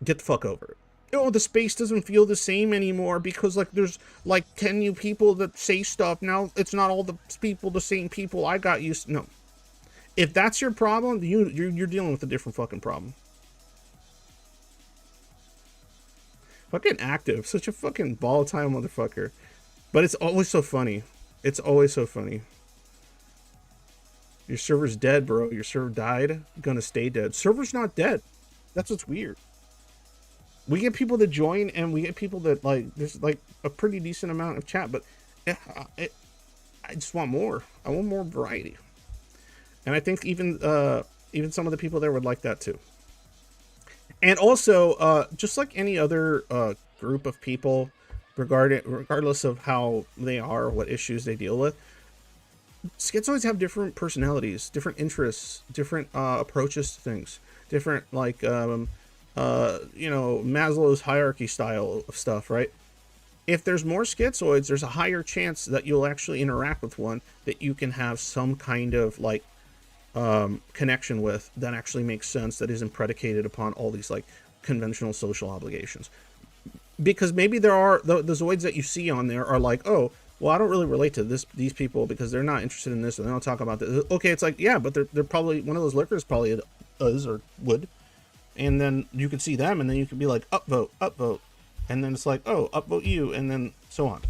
Get the fuck over it. Oh, the space doesn't feel the same anymore because like there's like 10 new people that say stuff. Now it's not all the people, the same people I got used to. No. If that's your problem, you're dealing with a different fucking problem. Fucking active. Such a fucking volatile motherfucker. But it's always so funny. It's always so funny. Your server's dead, bro. Your server died. Gonna stay dead. Server's not dead. That's what's weird. We get people to join, and we get people that, like, there's, like, a pretty decent amount of chat, but I just want more. I want more variety. And I think even some of the people there would like that, too. And also, just like any other group of people, regardless of how they are or what issues they deal with, schizoids have different personalities, different interests, different approaches to things, different, like, you know, Maslow's hierarchy style of stuff, right? If there's more schizoids, there's a higher chance that you'll actually interact with one that you can have some kind of, like, connection with that actually makes sense, that isn't predicated upon all these, like, conventional social obligations. Because maybe there are, the Zoids that you see on there are like, oh, well, I don't really relate to these people because they're not interested in this and they don't talk about this. Okay, it's like, yeah, but they're probably, one of those lurkers probably is or would. And then you could see them, and then you could be like, upvote, upvote. And then it's like, oh, upvote you, and then so on.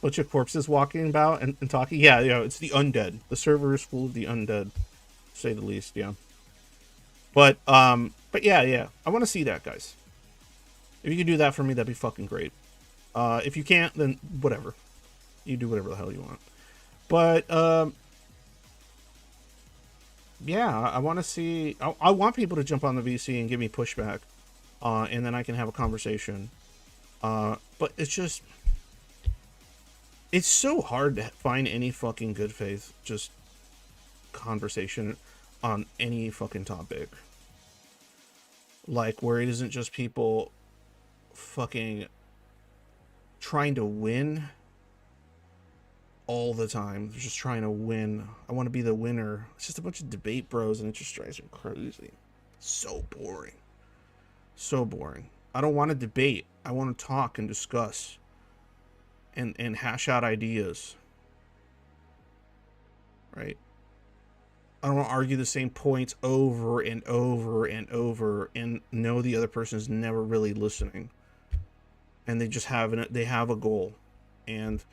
Bunch of corpses walking about and talking. Yeah, it's the undead. The server is full of the undead, to say the least, yeah. But yeah. I want to see that, guys. If you could do that for me, that'd be fucking great. If you can't, then whatever. You do whatever the hell you want. But, yeah, I want to see. I want people to jump on the VC and give me pushback, and then I can have a conversation. But it's just, it's so hard to find any fucking good faith just conversation on any fucking topic, like where it isn't just people fucking trying to win all the time. They're just trying to win. I want to be the winner. It's just a bunch of debate bros, and it just drives me crazy. So boring. So boring. I don't want to debate. I want to talk and discuss and hash out ideas. Right? I don't want to argue the same points over and over and over and know the other person's never really listening. And they just have a goal. And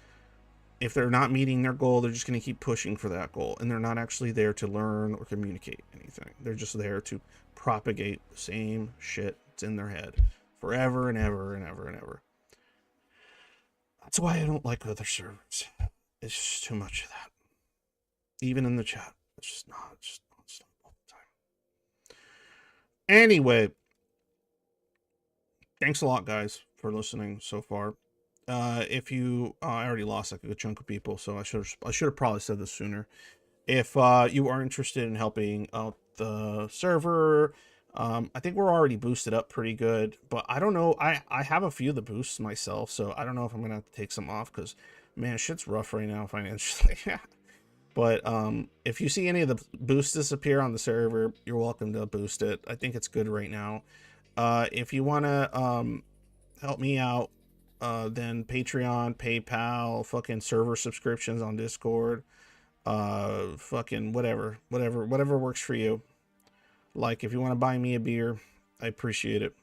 if they're not meeting their goal, they're just going to keep pushing for that goal. And they're not actually there to learn or communicate anything. They're just there to propagate the same shit that's in their head forever and ever and ever and ever. That's why I don't like other servers. It's just too much of that. Even in the chat. It's just not. It's just non-stop all the time. Anyway. Thanks a lot, guys, for listening so far. If you, I already lost like a good chunk of people, so I should have probably said this sooner. If you are interested in helping out the server, I think we're already boosted up pretty good, but I don't know. I have a few of the boosts myself, so I don't know if I'm gonna have to take some off because, man, shit's rough right now financially. But if you see any of the boosts disappear on the server, you're welcome to boost it. I think it's good right now. If you want to help me out, then Patreon, PayPal, fucking server subscriptions on Discord, fucking whatever works for you. Like, if you want to buy me a beer, I appreciate it.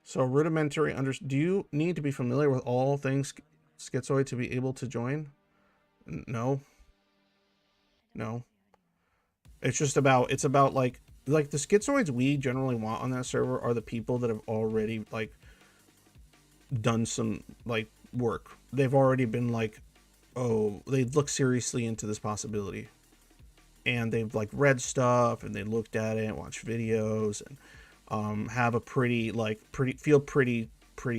So rudimentary do you need to be familiar with all things schizoid to be able to join? No. It's just about, like the schizoids we generally want on that server are the people that have already, like, done some, like, work. They've already been, like, oh, they look seriously into this possibility. And they've, like, read stuff, and they looked at it and watched videos, and have a feel pretty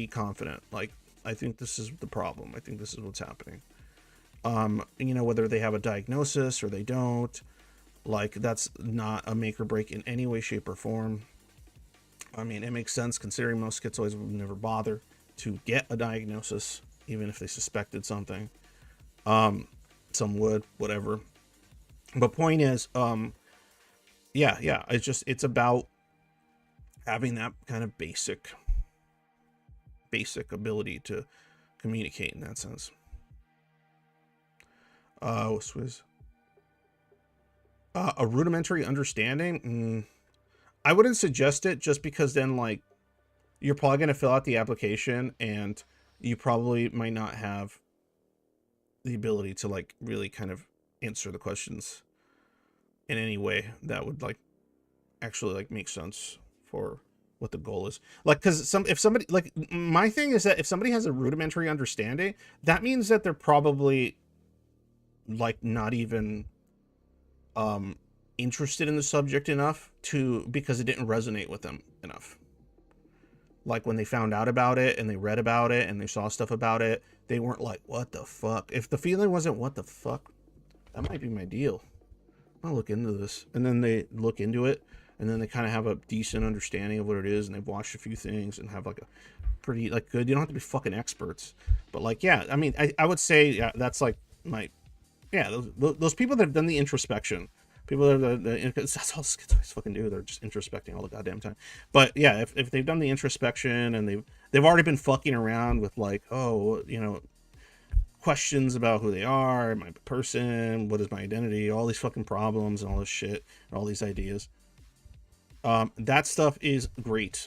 confident. Like, I think this is the problem. I think this is what's happening. You know, whether they have a diagnosis or they don't, like, that's not a make or break in any way, shape, or form. I mean, it makes sense considering most schizoids would never bother to get a diagnosis. even if they suspected something. Some would, whatever. But point is, yeah, it's about having that kind of basic ability to communicate in that sense. Swizz. A rudimentary understanding? I wouldn't suggest it, just because then, like, you're probably going to fill out the application and you probably might not have the ability to, like, really kind of answer the questions in any way that would, like, actually, like, make sense for what the goal is. Like, because if somebody, like, my thing is that if somebody has a rudimentary understanding, that means that they're probably, like, not even interested in the subject enough because it didn't resonate with them enough. Like, when they found out about it and they read about it and they saw stuff about it, they weren't like, what the fuck? If the feeling wasn't what the fuck, that might be my deal. I'll look into this. And then they look into it, and then they kind of have a decent understanding of what it is, and they've watched a few things and have, like, a pretty, like, good, you don't have to be fucking experts, but, like, yeah, I mean, I would say, yeah, that's, like, my, yeah, those people that have done the introspection, people that are that's all schizoids fucking do, they're just introspecting all the goddamn time. But yeah, if they've done the introspection and they've already been fucking around with, like, oh, you know, questions about who they are, my person, what is my identity, all these fucking problems and all this shit and all these ideas, that stuff is great.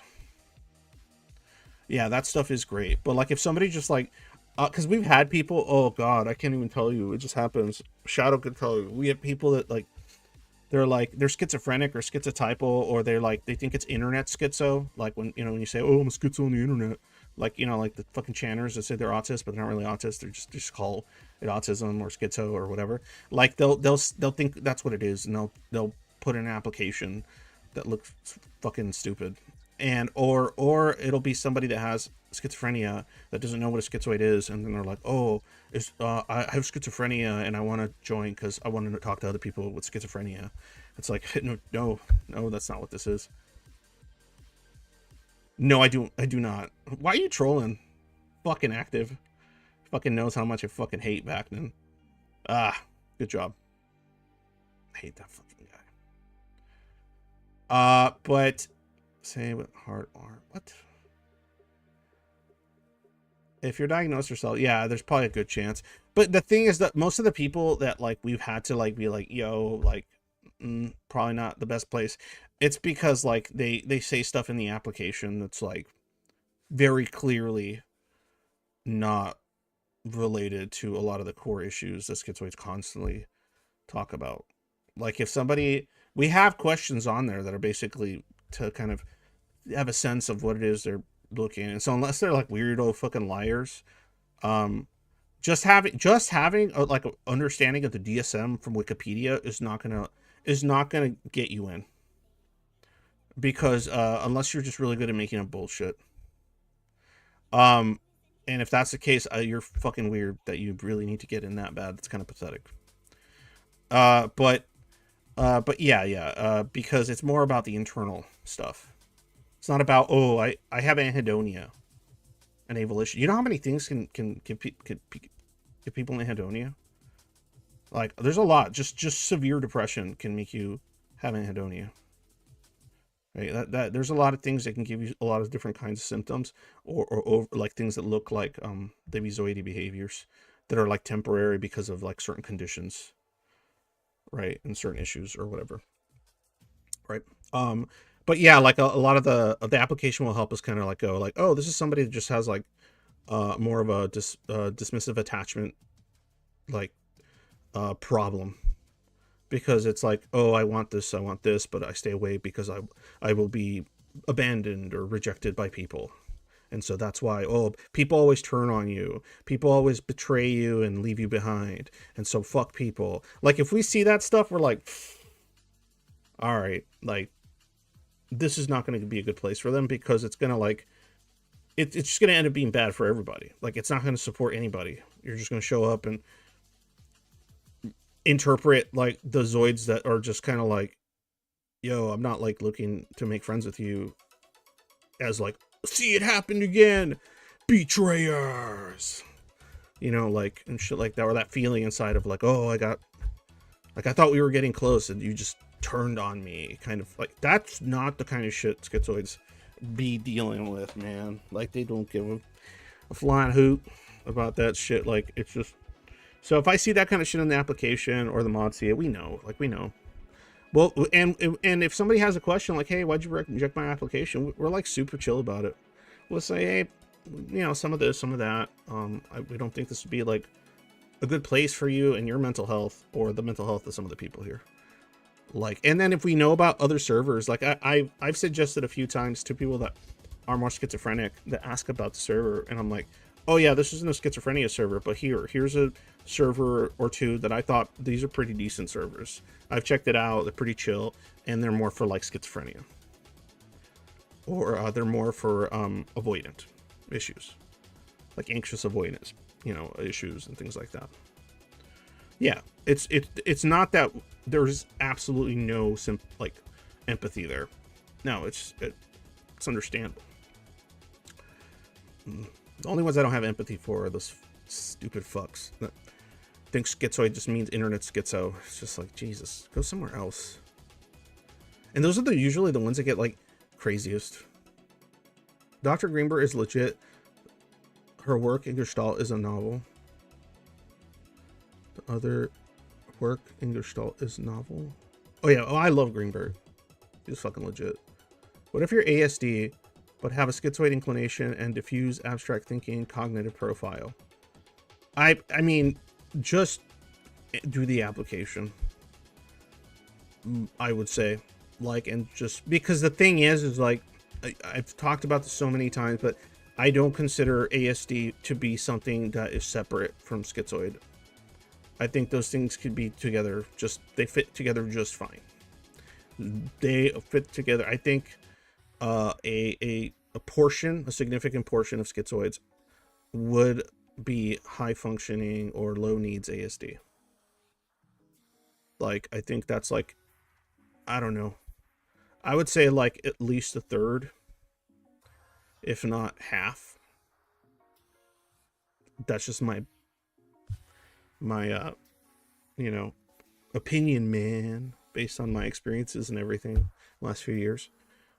Yeah, that stuff is great. But, like, if somebody just, like, because we've had people, oh god, I can't even tell you, it just happens, Shadow could tell you, we have people that, like, they're schizophrenic or schizotypal, or they're like, they think it's internet schizo, like, when, you know, when you say, oh, I'm a schizo on the internet, like, you know, like the fucking channers that say they're autists, but they're not really autists, they're just call it autism or schizo or whatever. Like, they'll think that's what it is, and they'll put in an application that looks fucking stupid, and or it'll be somebody that has schizophrenia that doesn't know what a schizoid is, and then they're like, oh, I have schizophrenia and I want to join because I want to talk to other people with schizophrenia. It's like, no, that's not what this is. No, I do not. Why are you trolling? Fucking active. Fucking knows how much I fucking hate Vacnin. Good job. I hate that fucking guy. But say with heart or what? If you're diagnosed yourself, yeah, there's probably a good chance. But the thing is that most of the people that, like, we've had to, like, be like, yo, like, probably not the best place, it's because, like, they say stuff in the application that's, like, very clearly not related to a lot of the core issues that schizoids constantly talk about. Like, if somebody, we have questions on there that are basically to kind of have a sense of what it is they're looking, and so unless they're, like, weirdo fucking liars, just having a, like, a understanding of the DSM from Wikipedia is not gonna get you in, because unless you're just really good at making up bullshit, and if that's the case, you're fucking weird that you really need to get in that bad. It's kind of pathetic. But yeah, because it's more about the internal stuff. It's not about, oh, I have anhedonia and avolition. You know how many things can give people anhedonia? Like, there's a lot. Just severe depression can make you have anhedonia. Right? That there's a lot of things that can give you a lot of different kinds of symptoms, or like things that look like Schizoid behaviors that are, like, temporary because of, like, certain conditions, right, and certain issues or whatever, right? But yeah, like, a lot of the application will help us kind of, like, go, like, oh, this is somebody that just has, like, more of a dismissive attachment, like, problem, because it's like, oh, I want this, but I stay away because I will be abandoned or rejected by people, and so that's why, oh, people always turn on you, people always betray you and leave you behind, and so fuck people. Like, if we see that stuff, we're like, all right, like, this is not going to be a good place for them, because it's going to, like, it's just going to end up being bad for everybody. Like, it's not going to support anybody. You're just going to show up and interpret, like, the Zoids that are just kind of like, yo, I'm not, like, looking to make friends with you, as, like, see it happened again, betrayers. you know, like, and shit like that, or that feeling inside of like, oh, I thought we were getting close and you just turned on me, kind of like, that's not the kind of shit schizoids be dealing with, man. Like, they don't give a flying hoot about that shit. Like, it's just, so if I see that kind of shit in the application or the mod see it, we know. Well, and if somebody has a question like, hey, why'd you reject my application, we're like super chill about it. We'll say, hey, you know, some of this, some of that. We don't think this would be like a good place for you and your mental health or the mental health of some of the people here. Like, and then if we know about other servers, like I've suggested a few times to people that are more schizophrenic that ask about the server, and I'm like, oh yeah, this isn't a schizophrenia server, but here's a server or two that I thought these are pretty decent servers. I've checked it out, they're pretty chill, and they're more for like schizophrenia, or they're more for avoidant issues, like anxious avoidance, you know, issues and things like that. Yeah, it's not that there's absolutely no like empathy there. No, it's understandable. The only ones I don't have empathy for are those stupid fucks that think schizoid just means internet schizo. It's just like, Jesus, go somewhere else. And those are usually the ones that get like craziest. Dr. Greenberg is legit. Her work in Gestalt is a novel. The other work in Gestalt is novel. Oh yeah, I love Greenberg. He's fucking legit. What if you're ASD but have a schizoid inclination and diffuse abstract thinking cognitive profile? I mean, just do the application, I would say. Like, and just because the thing is like, I've talked about this so many times, but I don't consider ASD to be something that is separate from schizoid. I think those things could be together, they fit together just fine. They fit together. I think a significant portion of schizoids would be high functioning or low needs ASD. Like, I think that's like, I don't know. I would say like at least a third, if not half. That's just my you know, opinion, man, based on my experiences and everything last few years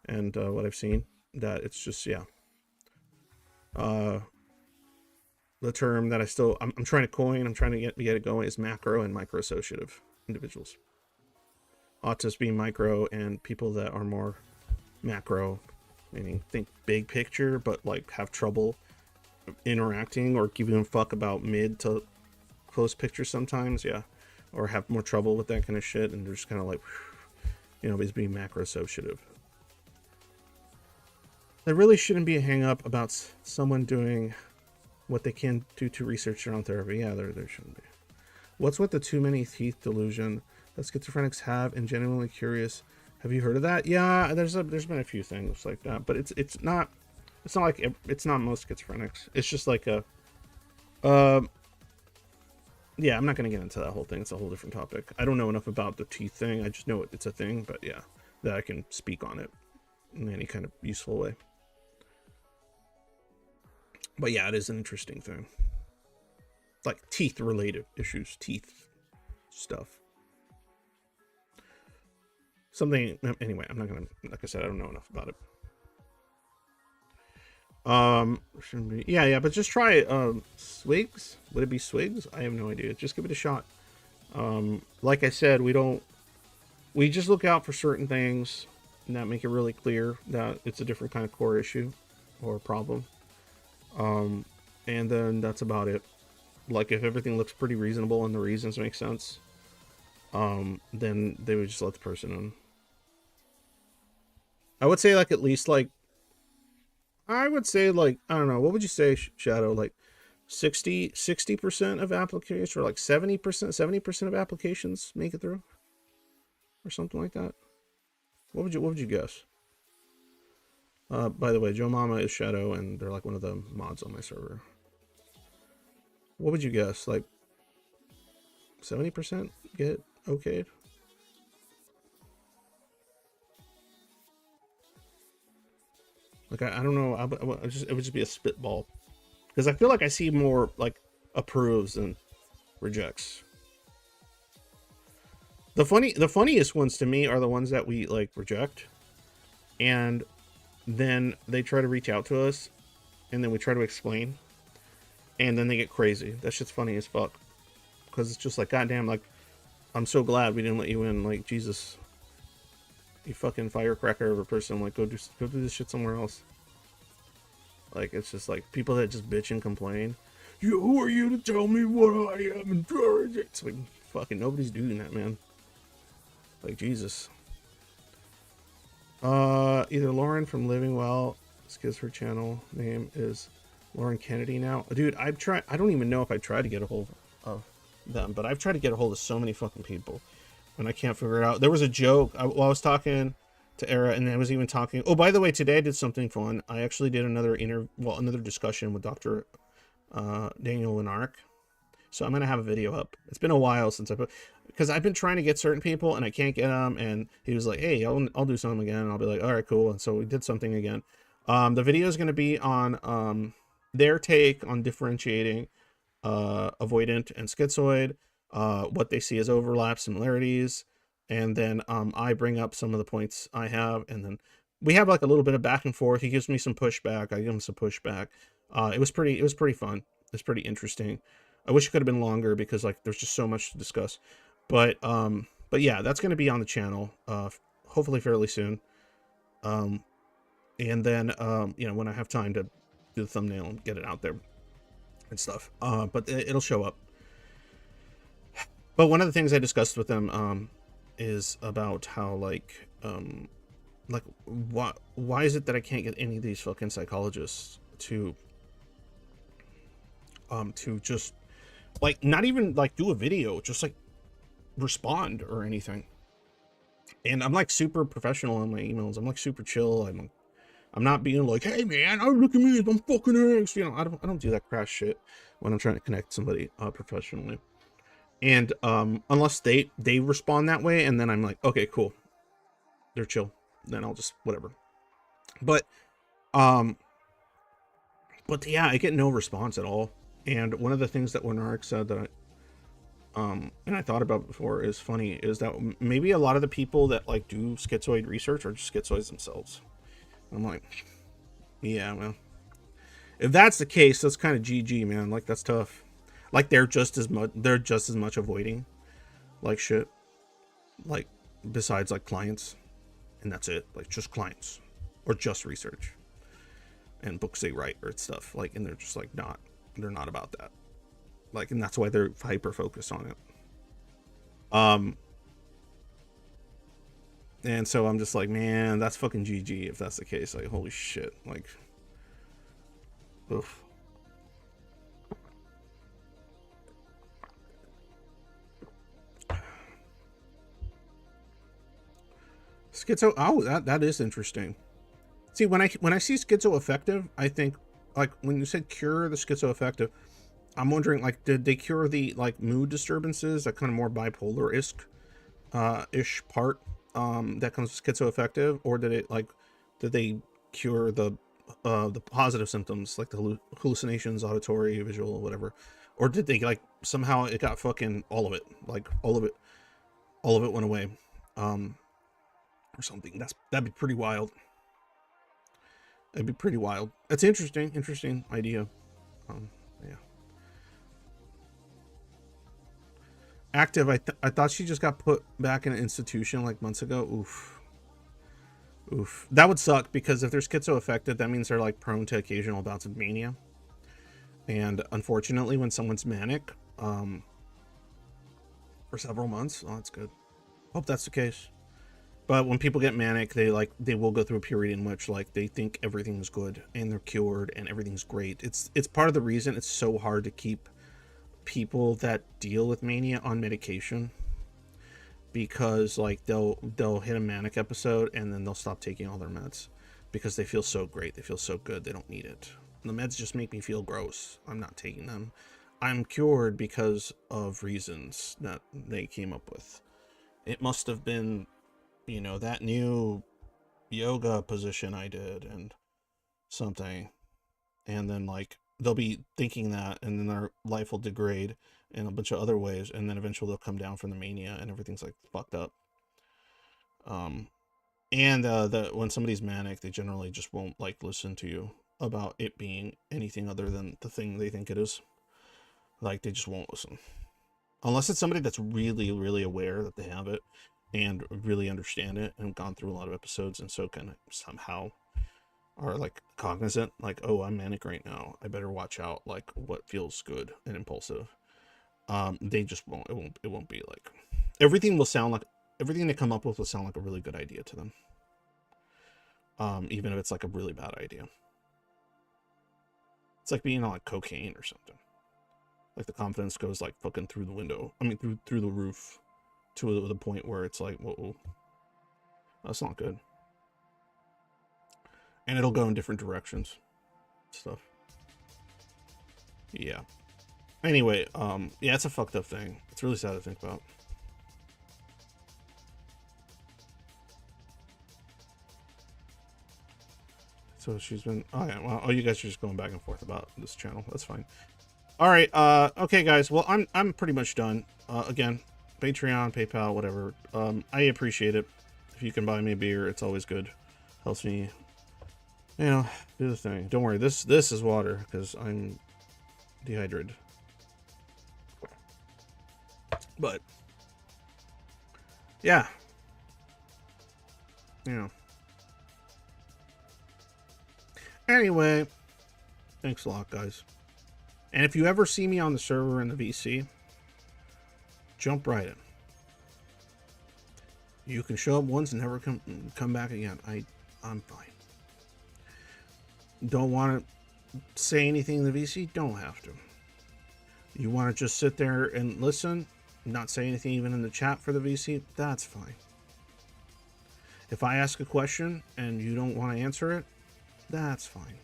and what I've seen. That it's just, yeah. The term that I'm trying to coin, I'm trying to get it going, is macro and micro-associative individuals. Autists being micro, and people that are more macro, meaning think big picture, but like have trouble interacting or giving a fuck about mid to close picture sometimes, yeah, or have more trouble with that kind of shit, and they're just kind of like, you know, he's being macro-associative. There really shouldn't be a hang-up about someone doing what they can do to research their own therapy. Yeah, there shouldn't be. What's with the too many teeth delusion that schizophrenics have, and genuinely curious, have you heard of that? Yeah, there's been a few things like that, but it's not like, it's not most schizophrenics. It's just like a yeah, I'm not going to get into that whole thing. It's a whole different topic. I don't know enough about the teeth thing. I just know it's a thing, but yeah, that I can speak on it in any kind of useful way. But yeah, it is an interesting thing. Like teeth related issues, teeth stuff. Something, anyway, I'm not going to, like I said, I don't know enough about it. Shouldn't be, yeah, but just try Swigs. Would it be Swigs? I have no idea. Just give it a shot. Like I said, we just look out for certain things and that make it really clear that it's a different kind of core issue or problem. And then that's about it. Like, if everything looks pretty reasonable and the reasons make sense, then they would just let the person in. I would say like at least like, I would say like, I don't know, what would you say, Shadow? Like 60% of applications, or like 70% of applications make it through, or something like that. What would you guess? By the way, Joe Mama is Shadow, and they're like one of the mods on my server. What would you guess? Like 70% get okayed? Like, I don't know. It would just be a spitball, because I feel like I see more like approves and rejects. The funniest ones to me are the ones that we like reject, and then they try to reach out to us, and then we try to explain, and then they get crazy. That shit's funny as fuck, because it's just like, goddamn, like, I'm so glad we didn't let you in. Like, Jesus, you fucking firecracker of a person. Like, go do this shit somewhere else. Like, it's just like people that just bitch and complain. Who are you to tell me what I am? It's like, fucking nobody's doing that, man. Like, Jesus. Either Lauren from Living Well, because her channel name is Lauren Kennedy now. Dude, I don't even know if I tried to get a hold of them, but I've tried to get a hold of so many fucking people, and I can't figure it out. There was a joke while I was talking to Era, and I was even talking. Oh, by the way, today I did something fun. I actually did another discussion with Dr. Daniel Lenark. So I'm gonna have a video up. It's been a while since because I've been trying to get certain people and I can't get them. And he was like, "Hey, I'll do something again." And I'll be like, "All right, cool." And so we did something again. The video is gonna be on their take on differentiating avoidant and schizoid, what they see as overlap, similarities, and then I bring up some of the points I have, and then we have like a little bit of back and forth. He gives me some pushback, I give him some pushback. It was pretty fun. It's pretty interesting. I wish it could have been longer because like there's just so much to discuss. But yeah, that's going to be on the channel hopefully fairly soon. And then you know, when I have time to do the thumbnail and get it out there and stuff. But it'll show up. But one of the things I discussed with them is about how like why is it that I can't get any of these fucking psychologists to just like not even like do a video, just like respond or anything. And I'm like super professional on my emails. I'm like super chill. I'm not being like, "Hey man, look at me, I'm fucking X." You know, I don't do that crass shit when I'm trying to connect somebody professionally. And unless they respond that way, and then I'm like, okay, cool, they're chill, then I'll just whatever. But yeah, I get no response at all. And one of the things that Winark said that and I thought about before is funny is that maybe a lot of the people that like do schizoid research are just schizoids themselves. I'm like, yeah, well, if that's the case, that's kind of GG, man. Like, that's tough. Like, they're just as much avoiding like shit, like besides like clients, and that's it. Like, just clients or just research and books they write or stuff. Like, and they're just like they're not about that. Like, and that's why they're hyper focused on it. And so I'm just like, man, that's fucking GG if that's the case. Like, holy shit. Like, oof. Schizo. Oh, that is interesting. See, when I see schizoaffective, I think like when you said cure the schizoaffective, I'm wondering like, did they cure the like mood disturbances, that kind of more bipolar ish part that comes with schizoaffective, or did they cure the positive symptoms like the hallucinations, auditory, visual, whatever, or did they like somehow it got fucking all of it, like all of it went away, or something? That'd be pretty wild. It'd be pretty wild. That's interesting idea. Yeah. Active, I thought she just got put back in an institution like months ago. Oof. That would suck, because if they're schizoaffected, that means they're like prone to occasional bouts of mania. And unfortunately, when someone's manic for several months, oh, that's good. Hope that's the case. But when people get manic, they will go through a period in which like they think everything's good and they're cured and everything's great. It's part of the reason it's so hard to keep people that deal with mania on medication, because like they'll hit a manic episode and then they'll stop taking all their meds because they feel so great, they feel so good, they don't need it. The meds just make me feel gross. I'm not taking them. I'm cured because of reasons that they came up with. It must have been, you know, that new yoga position I did and something, and then like they'll be thinking that, and then their life will degrade in a bunch of other ways, and then eventually they'll come down from the mania, and everything's like fucked up. And when somebody's manic, they generally just won't like listen to you about it being anything other than the thing they think it is. Like, they just won't listen. Unless it's somebody that's really, really aware that they have it and really understand it and gone through a lot of episodes, and so kind of somehow are like cognizant, like, oh, I'm manic right now, I better watch out, like what feels good and impulsive. They just won't. It won't be like everything they come up with will sound like a really good idea to them. Even if it's like a really bad idea. It's like being on like cocaine or something. Like the confidence goes like fucking through the window. I mean, through the roof, to the point where it's like, whoa, that's not good. And it'll go in different directions. Stuff. Yeah. Anyway, yeah, it's a fucked up thing. It's really sad to think about. So she's been, oh yeah, well, oh, you guys are just going back and forth about this channel. That's fine. All right, okay, guys. Well, I'm pretty much done. Again, Patreon, PayPal, whatever. I appreciate it. If you can buy me a beer, it's always good. Helps me, you know, do the thing. Don't worry, this is water because I'm dehydrated. But yeah, you know. Anyway, thanks a lot, guys. And if you ever see me on the server in the VC, jump right in. You can show up once and never come back again. I'm fine. Don't want to say anything in the VC? Don't have to. You want to just sit there and listen, not say anything even in the chat for the VC? That's fine. If I ask a question and you don't want to answer it, that's fine.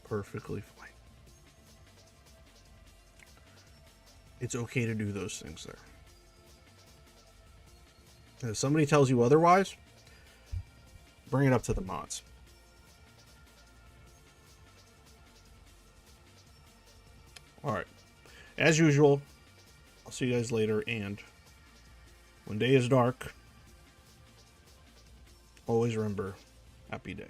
Perfectly fine. It's okay to do those things there. And if somebody tells you otherwise, bring it up to the mods. Alright. As usual, I'll see you guys later, and when day is dark, always remember, happy day.